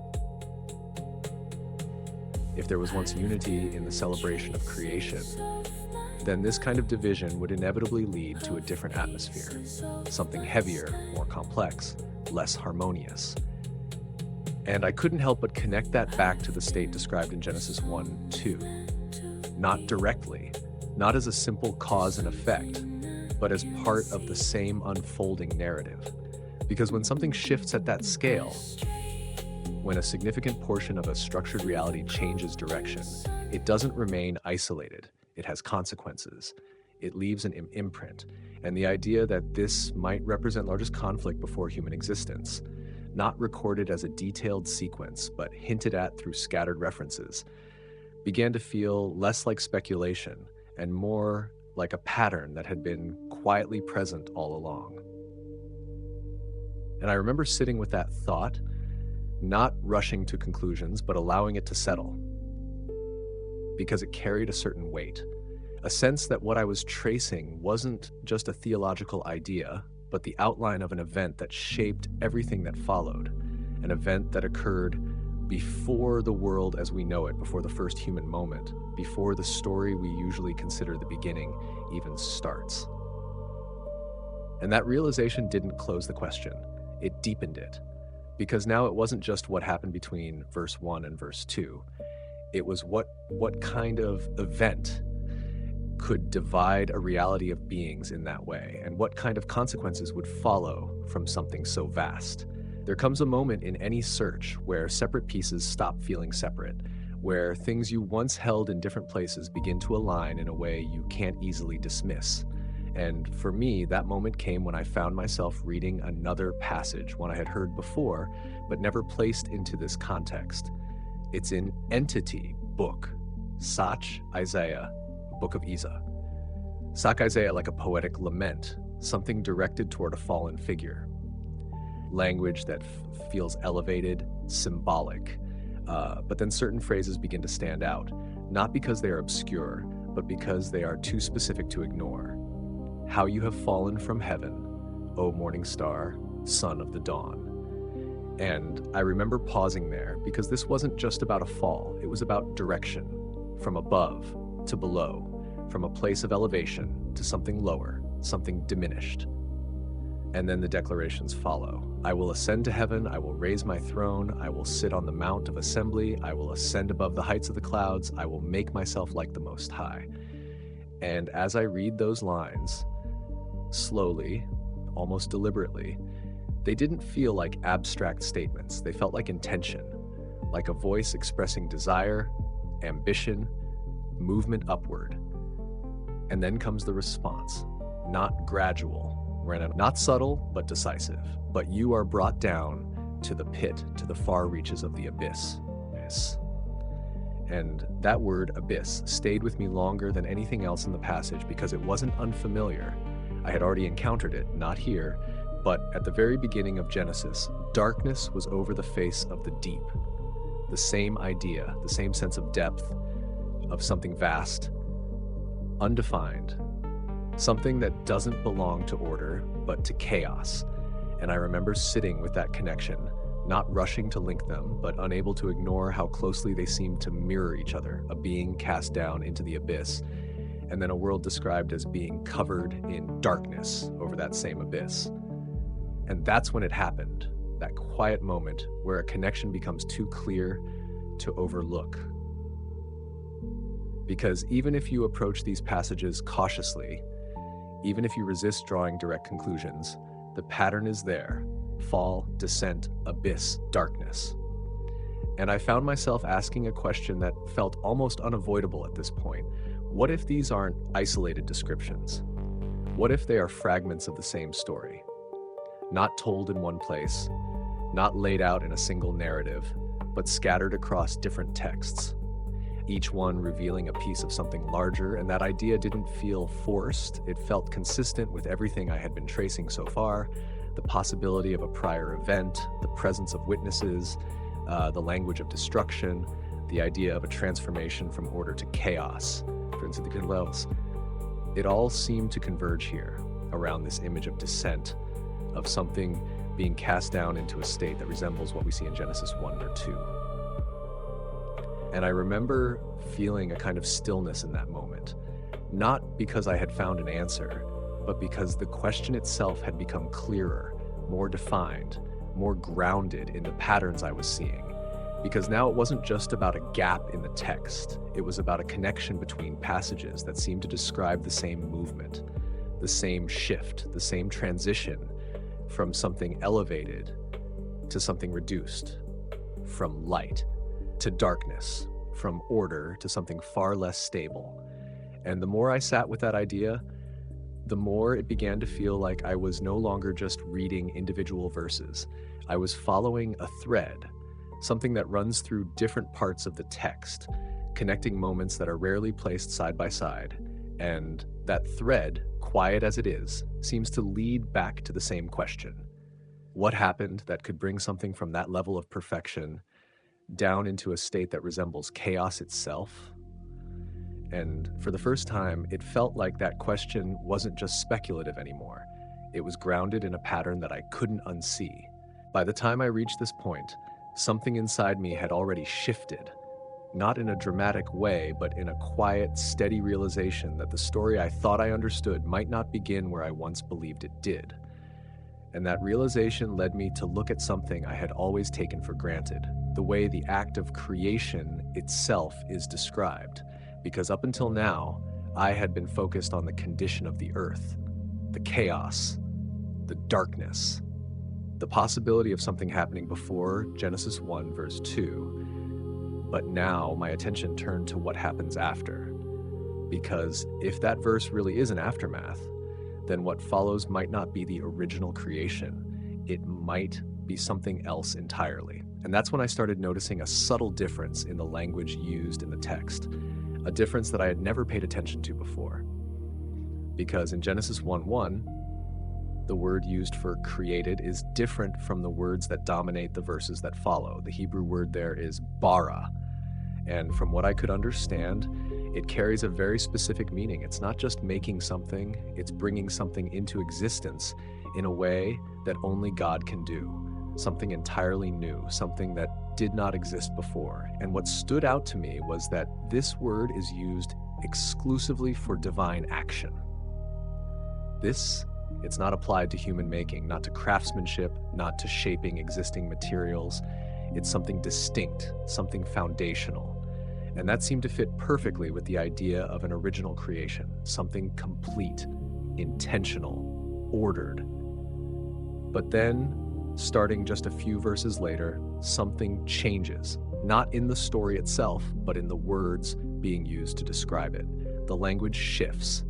S1: if there was once unity in the celebration of creation, then this kind of division would inevitably lead to a different atmosphere, something heavier, more complex, less harmonious. And I couldn't help but connect that back to the state described in Genesis 1:2. Not directly, not as a simple cause and effect, but as part of the same unfolding narrative. Because when something shifts at that scale, When a significant portion of a structured reality changes direction, it doesn't remain isolated. It has consequences. It leaves an imprint. And the idea that this might represent largest conflict before human existence, not recorded as a detailed sequence, but hinted at through scattered references, began to feel less like speculation and more like a pattern that had been quietly present all along. And I remember sitting with that thought, not rushing to conclusions, but allowing it to settle, because it carried a certain weight, a sense that what I was tracing wasn't just a theological idea, but the outline of an event that shaped everything that followed, an event that occurred before the world as we know it, before the first human moment, before the story we usually consider the beginning even starts. And that realization didn't close the question, it deepened it. Because now it wasn't just what happened between verse 1 and verse 2. It was what kind of event could divide a reality of beings in that way, and what kind of consequences would follow from something so vast. There comes a moment in any search where separate pieces stop feeling separate, where things you once held in different places begin to align in a way you can't easily dismiss. And for me, that moment came when I found myself reading another passage, one I had heard before, but never placed into this context. It's an entity book, Sach Isaiah, Book of Isa. Sach Isaiah like a poetic lament, something directed toward a fallen figure. Language that feels elevated, symbolic, but then certain phrases begin to stand out, not because they are obscure, but because they are too specific to ignore. How you have fallen from heaven, O morning star, son of the dawn. And I remember pausing there because this wasn't just about a fall, it was about direction, from above to below, from a place of elevation to something lower, something diminished. And then the declarations follow. I will ascend to heaven, I will raise my throne, I will sit on the mount of assembly, I will ascend above the heights of the clouds, I will make myself like the Most High. And as I read those lines, slowly, almost deliberately, they didn't feel like abstract statements. They felt like intention, like a voice expressing desire, ambition, movement upward. And then comes the response, not gradual, not subtle, but decisive. But you are brought down to the pit, to the far reaches of the abyss. And that word, abyss, stayed with me longer than anything else in the passage because it wasn't unfamiliar. I had already encountered it, not here, but at the very beginning of Genesis, darkness was over the face of the deep. The same idea, the same sense of depth, of something vast, undefined, something that doesn't belong to order, but to chaos. And I remember sitting with that connection, not rushing to link them, but unable to ignore how closely they seemed to mirror each other, a being cast down into the abyss, and then a world described as being covered in darkness over that same abyss. And that's when it happened, that quiet moment where a connection becomes too clear to overlook. Because even if you approach these passages cautiously, even if you resist drawing direct conclusions, the pattern is there: fall, descent, abyss, darkness. And I found myself asking a question that felt almost unavoidable at this point. What if these aren't isolated descriptions? What if they are fragments of the same story? Not told in one place, not laid out in a single narrative, but scattered across different texts, each one revealing a piece of something larger, and that idea didn't feel forced. It felt consistent with everything I had been tracing so far: the possibility of a prior event, the presence of witnesses, the language of destruction, the idea of a transformation from order to chaos. It all seemed to converge here around this image of descent, of something being cast down into a state that resembles what we see in Genesis 1 or 2. And I remember feeling a kind of stillness in that moment, not because I had found an answer, but because the question itself had become clearer, more defined, more grounded in the patterns I was seeing. Because now it wasn't just about a gap in the text, it was about a connection between passages that seemed to describe the same movement, the same shift, the same transition from something elevated to something reduced, from light to darkness, from order to something far less stable. And the more I sat with that idea, the more it began to feel like I was no longer just reading individual verses. I was following a thread, something that runs through different parts of the text, connecting moments that are rarely placed side by side. And that thread, quiet as it is, seems to lead back to the same question. What happened that could bring something from that level of perfection down into a state that resembles chaos itself? And for the first time, it felt like that question wasn't just speculative anymore. It was grounded in a pattern that I couldn't unsee. By the time I reached this point, something inside me had already shifted, not in a dramatic way, but in a quiet, steady realization that the story I thought I understood might not begin where I once believed it did. And that realization led me to look at something I had always taken for granted, the way the act of creation itself is described. Because up until now, I had been focused on the condition of the earth, the chaos, the darkness, the possibility of something happening before Genesis 1 verse 2. But now my attention turned to what happens after. Because if that verse really is an aftermath, then what follows might not be the original creation. It might be something else entirely. And that's when I started noticing a subtle difference in the language used in the text. A difference that I had never paid attention to before. Because in Genesis 1:1, the word used for created is different from the words that dominate the verses that follow. The Hebrew word there is bara. And from what I could understand, it carries a very specific meaning. It's not just making something, it's bringing something into existence in a way that only God can do. Something entirely new, something that did not exist before. And what stood out to me was that this word is used exclusively for divine action. It's not applied to human making, not to craftsmanship, not to shaping existing materials. It's something distinct, something foundational. And that seemed to fit perfectly with the idea of an original creation, something complete, intentional, ordered. But then, starting just a few verses later, something changes, not in the story itself, but in the words being used to describe it. The language shifts,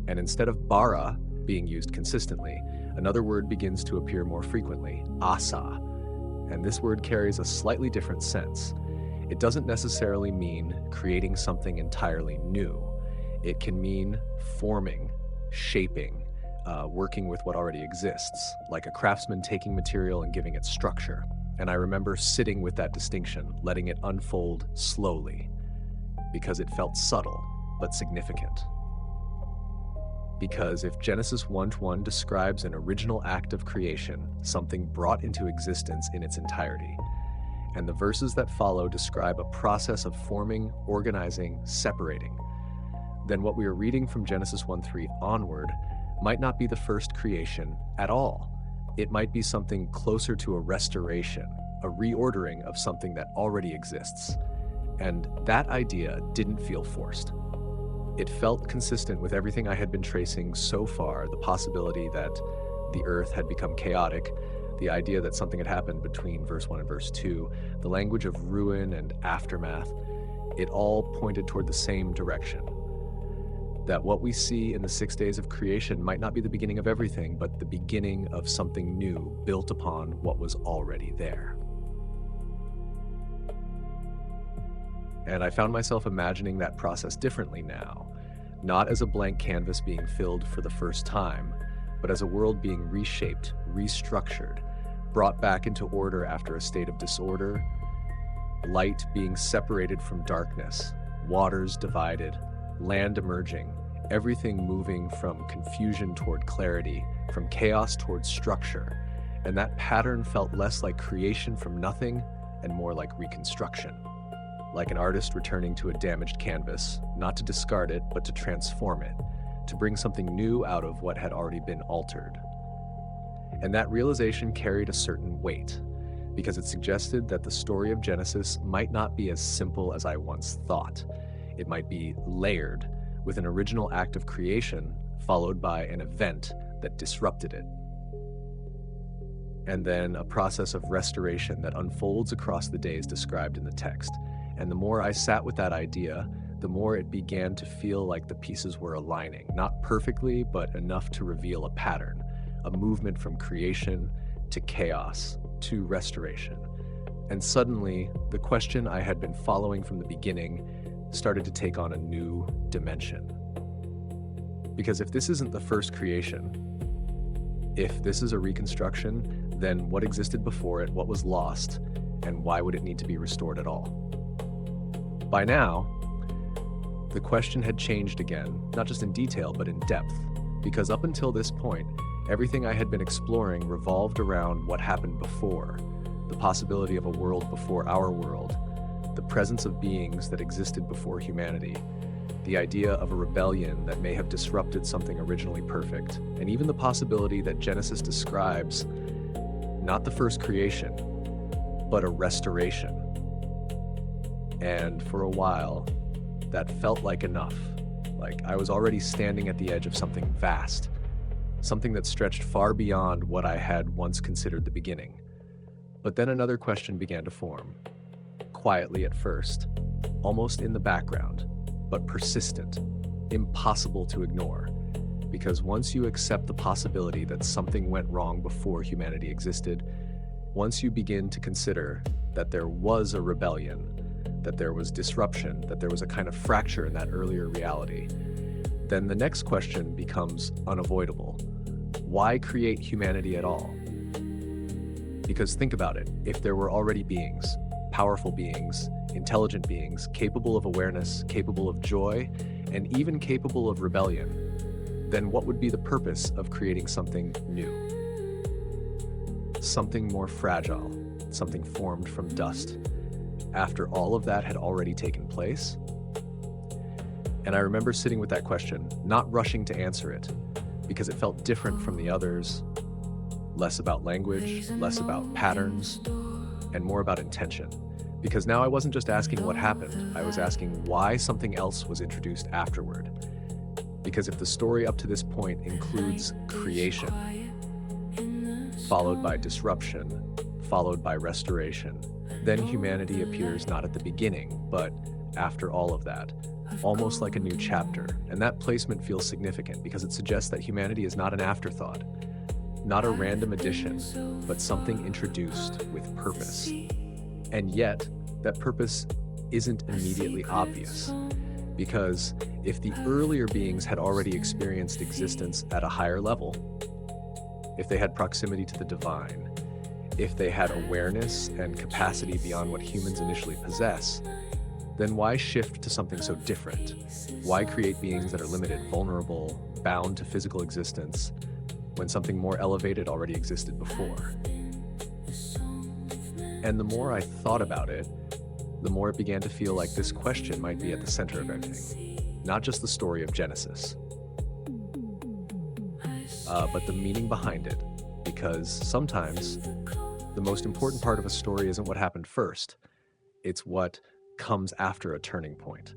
S1: and instead of bara being used consistently, another word begins to appear more frequently, asa, and this word carries a slightly different sense. It doesn't necessarily mean creating something entirely new. It can mean forming, shaping, working with what already exists, like a craftsman taking material and giving it structure. And I remember sitting with that distinction, letting it unfold slowly, because it felt subtle, but significant. Because if Genesis 1:1 describes an original act of creation, something brought into existence in its entirety, and the verses that follow describe a process of forming, organizing, separating, then what we are reading from Genesis 1:3 onward might not be the first creation at all. It might be something closer to a restoration, a reordering of something that already exists. And that idea didn't feel forced. It felt consistent with everything I had been tracing so far, the possibility that the earth had become chaotic, the idea that something had happened between verse 1 and verse 2, the language of ruin and aftermath. It all pointed toward the same direction. That what we see in the 6 days of creation might not be the beginning of everything, but the beginning of something new built upon what was already there. And I found myself imagining that process differently now, not as a blank canvas being filled for the first time, but as a world being reshaped, restructured, brought back into order after a state of disorder, light being separated from darkness, waters divided, land emerging, everything moving from confusion toward clarity, from chaos toward structure. And that pattern felt less like creation from nothing and more like reconstruction. Like an artist returning to a damaged canvas, not to discard it, but to transform it, to bring something new out of what had already been altered. And that realization carried a certain weight, because it suggested that the story of Genesis might not be as simple as I once thought. It might be layered, with an original act of creation followed by an event that disrupted it. and then a process of restoration that unfolds across the days described in the text. And the more I sat with that idea, the more it began to feel like the pieces were aligning, not perfectly, but enough to reveal a pattern, a movement from creation to chaos to restoration. And suddenly, the question I had been following from the beginning started to take on a new dimension. Because if this isn't the first creation, if this is a reconstruction, then what existed before it, what was lost, and why would it need to be restored at all? By now, the question had changed again, not just in detail, but in depth, because up until this point, everything I had been exploring revolved around what happened before, the possibility of a world before our world, the presence of beings that existed before humanity, the idea of a rebellion that may have disrupted something originally perfect, and even the possibility that Genesis describes not the first creation, but a restoration. And for a while, that felt like enough. Like I was already standing at the edge of something vast, something that stretched far beyond what I had once considered the beginning. But then another question began to form, quietly at first, almost in the background, but persistent, impossible to ignore. Because once you accept the possibility that something went wrong before humanity existed, once you begin to consider that there was a rebellion, that there was disruption, that there was a kind of fracture in that earlier reality, then the next question becomes unavoidable. Why create humanity at all? Because think about it, if there were already beings, powerful beings, intelligent beings, capable of awareness, capable of joy, and even capable of rebellion, then what would be the purpose of creating something new? Something more fragile, something formed from dust, after all of that had already taken place? And I remember sitting with that question, not rushing to answer it, because it felt different from the others, less about language, less about patterns, and more about intention. Because now I wasn't just asking what happened, I was asking why something else was introduced afterward. Because if the story up to this point includes creation, followed by disruption, followed by restoration, then humanity appears not at the beginning, but after all of that, almost like a new chapter. And that placement feels significant because it suggests that humanity is not an afterthought, not a random addition, but something introduced with purpose. And yet, that purpose isn't immediately obvious, because if the earlier beings had already experienced existence at a higher level, if they had proximity to the divine, if they had awareness and capacity beyond what humans initially possess, then why shift to something so different? Why create beings that are limited, vulnerable, bound to physical existence, when something more elevated already existed before? And the more I thought about it, the more it began to feel like this question might be at the center of everything. Not just the story of Genesis, but the meaning behind it. Because sometimes the most important part of a story isn't what happened first, it's what comes after a turning point.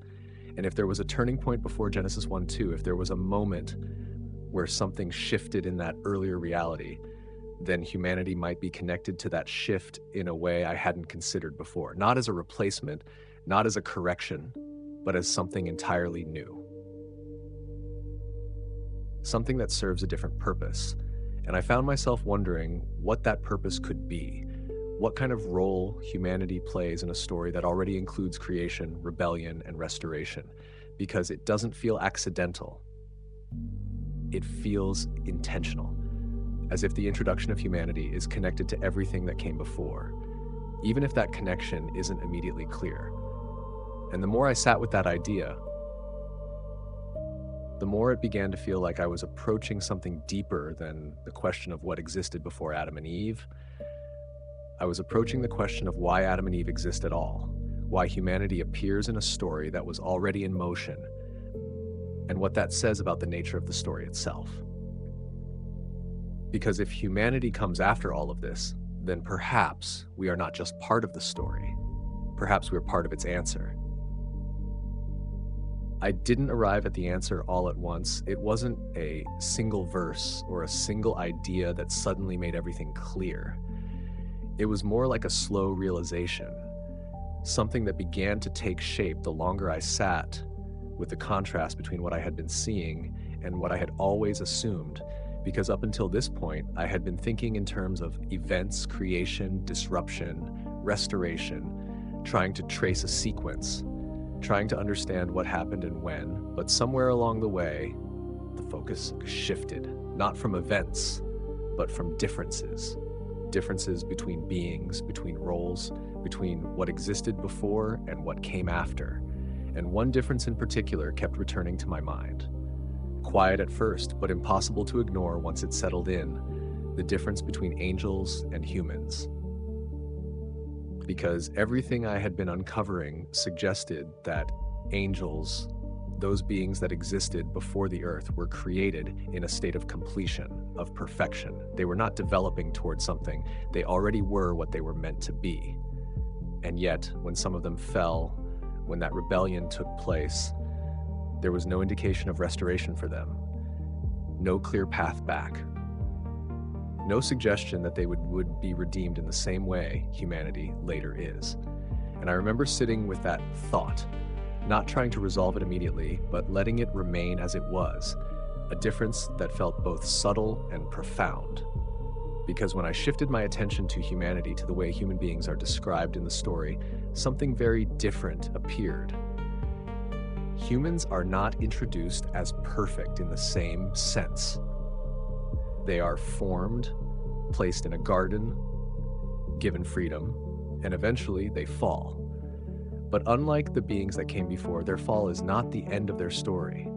S1: And if there was a turning point before Genesis 1-2, if there was a moment where something shifted in that earlier reality, then humanity might be connected to that shift in a way I hadn't considered before. Not as a replacement, not as a correction, but as something entirely new. Something that serves a different purpose. And I found myself wondering what that purpose could be. What kind of role humanity plays in a story that already includes creation, rebellion, and restoration. Because it doesn't feel accidental. It feels intentional. As if the introduction of humanity is connected to everything that came before, even if that connection isn't immediately clear. And the more I sat with that idea, the more it began to feel like I was approaching something deeper than the question of what existed before Adam and Eve. I was approaching the question of why Adam and Eve exist at all, why humanity appears in a story that was already in motion, and what that says about the nature of the story itself. Because if humanity comes after all of this, then perhaps we are not just part of the story. Perhaps we're part of its answer. I didn't arrive at the answer all at once. It wasn't a single verse or a single idea that suddenly made everything clear. It was more like a slow realization, something that began to take shape the longer I sat with the contrast between what I had been seeing and what I had always assumed, because up until this point, I had been thinking in terms of events, creation, disruption, restoration, trying to trace a sequence, trying to understand what happened and when, but somewhere along the way, the focus shifted, not from events, but from differences. Differences between beings, between roles, between what existed before and what came after. And one difference in particular kept returning to my mind. Quiet at first, but impossible to ignore once it settled in, the difference between angels and humans. Because everything I had been uncovering suggested that angels, those beings that existed before the earth, were created in a state of completion, of perfection. They were not developing towards something. They already were what they were meant to be. And yet, when some of them fell, when that rebellion took place, there was no indication of restoration for them. No clear path back. No suggestion that they would be redeemed in the same way humanity later is. And I remember sitting with that thought, not trying to resolve it immediately, but letting it remain as it was, a difference that felt both subtle and profound. Because when I shifted my attention to humanity, to the way human beings are described in the story, something very different appeared. Humans are not introduced as perfect in the same sense. They are formed, placed in a garden, given freedom, and eventually they fall. But unlike the beings that came before, their fall is not the end of their story.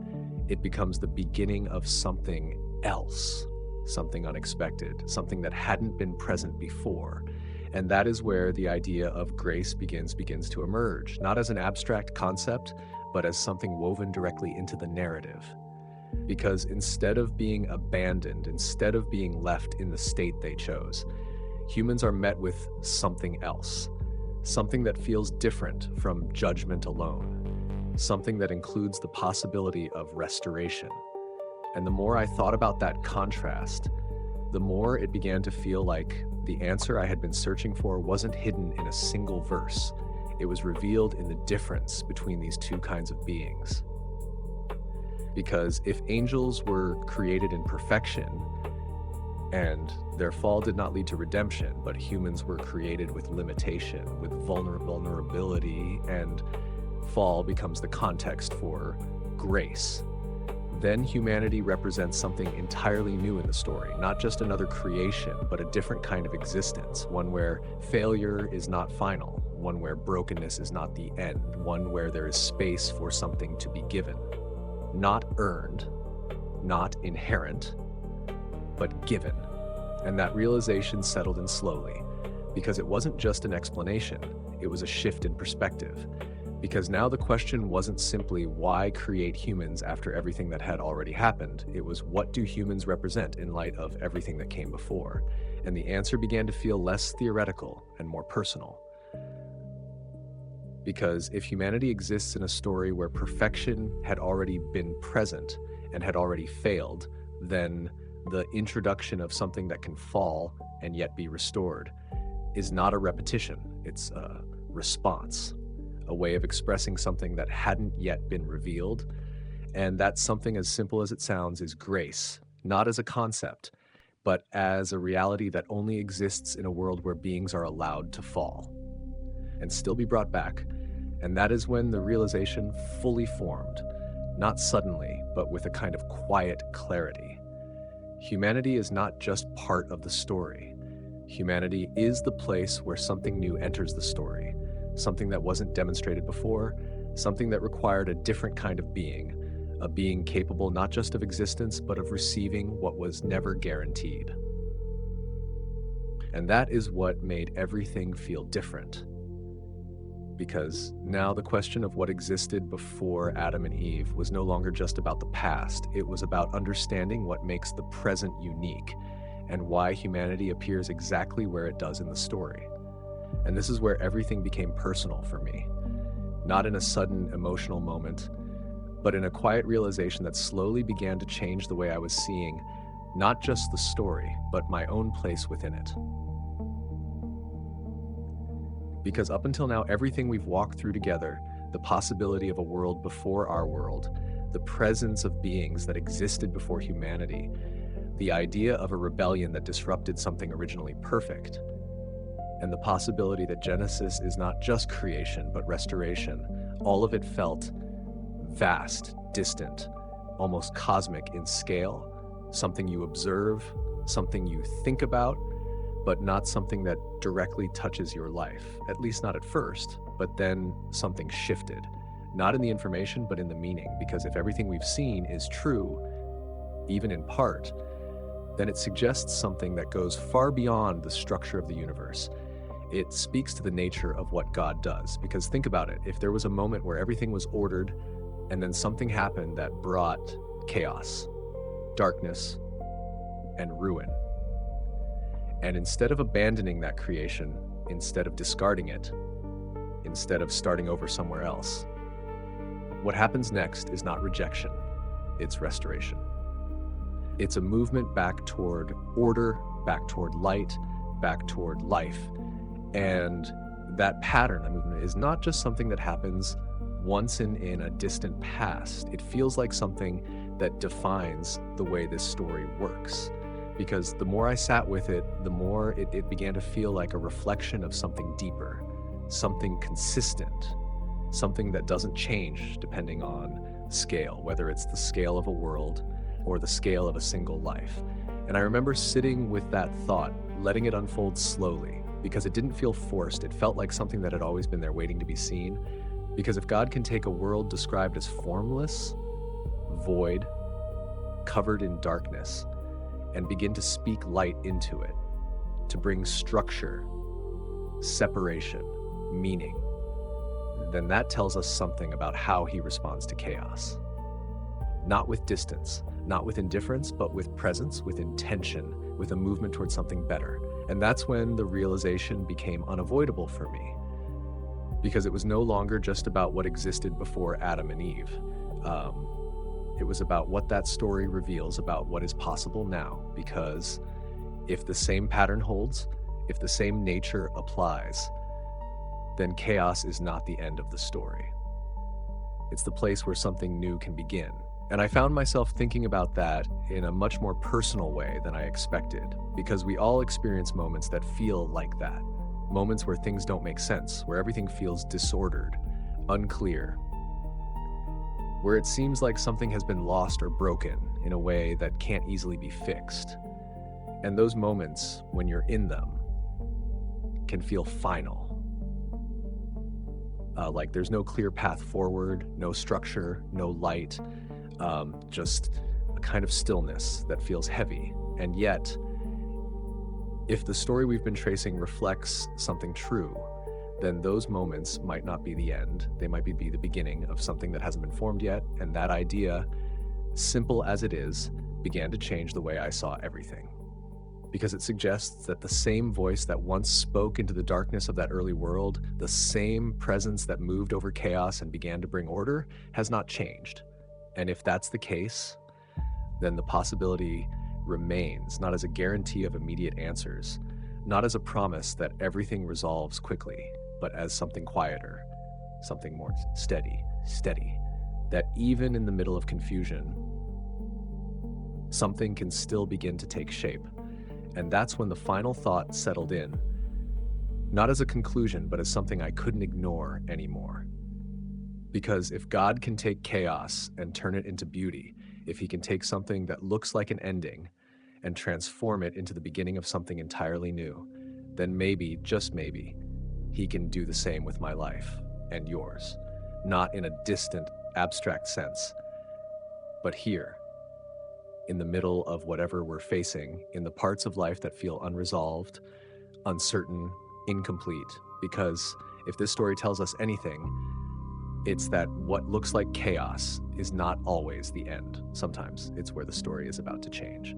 S1: It becomes the beginning of something else, something unexpected, something that hadn't been present before. And that is where the idea of grace begins to emerge, not as an abstract concept, but as something woven directly into the narrative. Because instead of being abandoned, instead of being left in the state they chose, humans are met with something else, something that feels different from judgment alone, something that includes the possibility of restoration. And the more I thought about that contrast, the more it began to feel like the answer I had been searching for wasn't hidden in a single verse. It was revealed in the difference between these two kinds of beings. Because if angels were created in perfection, and their fall did not lead to redemption, but humans were created with limitation, with vulnerability, and fall becomes the context for grace, then humanity represents something entirely new in the story, not just another creation, but a different kind of existence, one where failure is not final, one where brokenness is not the end, one where there is space for something to be given. Not earned, not inherent, but given. And that realization settled in slowly, because it wasn't just an explanation, it was a shift in perspective. Because now the question wasn't simply why create humans after everything that had already happened. It was, what do humans represent in light of everything that came before? And the answer began to feel less theoretical and more personal. Because if humanity exists in a story where perfection had already been present and had already failed, then the introduction of something that can fall and yet be restored is not a repetition, it's a response, a way of expressing something that hadn't yet been revealed. And that something, as simple as it sounds, is grace, not as a concept, but as a reality that only exists in a world where beings are allowed to fall and still be brought back. And that is when the realization fully formed, not suddenly, but with a kind of quiet clarity. Humanity is not just part of the story. Humanity is the place where something new enters the story, something that wasn't demonstrated before, something that required a different kind of being, a being capable not just of existence, but of receiving what was never guaranteed. And that is what made everything feel different. Because now the question of what existed before Adam and Eve was no longer just about the past, it was about understanding what makes the present unique, and why humanity appears exactly where it does in the story. And this is where everything became personal for me. Not in a sudden emotional moment, but in a quiet realization that slowly began to change the way I was seeing not just the story, but my own place within it. Because up until now, everything we've walked through together, the possibility of a world before our world, the presence of beings that existed before humanity, the idea of a rebellion that disrupted something originally perfect, and the possibility that Genesis is not just creation, but restoration, all of it felt vast, distant, almost cosmic in scale, something you observe, something you think about, but not something that directly touches your life, at least not at first. But then something shifted, not in the information, but in the meaning, because if everything we've seen is true, even in part, then it suggests something that goes far beyond the structure of the universe. It speaks to the nature of what God does, because think about it, if there was a moment where everything was ordered and then something happened that brought chaos, darkness, and ruin, and instead of abandoning that creation, instead of discarding it, instead of starting over somewhere else, what happens next is not rejection, it's restoration. It's a movement back toward order, back toward light, back toward life. And that pattern, that movement, is not just something that happens once in a distant past. It feels like something that defines the way this story works. Because the more I sat with it, the more it began to feel like a reflection of something deeper, something consistent, something that doesn't change depending on scale, whether it's the scale of a world or the scale of a single life. And I remember sitting with that thought, letting it unfold slowly, because it didn't feel forced. It felt like something that had always been there waiting to be seen. Because if God can take a world described as formless, void, covered in darkness, and begin to speak light into it, to bring structure, separation, meaning, then that tells us something about how he responds to chaos. Not with distance, not with indifference, but with presence, with intention, with a movement towards something better. And that's when the realization became unavoidable for me, because it was no longer just about what existed before Adam and Eve. It was about what that story reveals about what is possible now, because if the same pattern holds, if the same nature applies, then chaos is not the end of the story. It's the place where something new can begin. And I found myself thinking about that in a much more personal way than I expected, because we all experience moments that feel like that. Moments where things don't make sense, where everything feels disordered, unclear, where it seems like something has been lost or broken in a way that can't easily be fixed. And those moments, when you're in them, can feel final. Like there's no clear path forward, no structure, no light, just a kind of stillness that feels heavy. And yet, if the story we've been tracing reflects something true, then those moments might not be the end. They might be the beginning of something that hasn't been formed yet. And that idea, simple as it is, began to change the way I saw everything. Because it suggests that the same voice that once spoke into the darkness of that early world, the same presence that moved over chaos and began to bring order, has not changed. And if that's the case, then the possibility remains, not as a guarantee of immediate answers, not as a promise that everything resolves quickly, but as something quieter, something more steady, that even in the middle of confusion, something can still begin to take shape. And that's when the final thought settled in, not as a conclusion, but as something I couldn't ignore anymore. Because if God can take chaos and turn it into beauty, if he can take something that looks like an ending and transform it into the beginning of something entirely new, then maybe, just maybe, he can do the same with my life and yours. Not in a distant, abstract sense, but here, in the middle of whatever we're facing, in the parts of life that feel unresolved, uncertain, incomplete. Because if this story tells us anything, it's that what looks like chaos is not always the end. Sometimes it's where the story is about to change.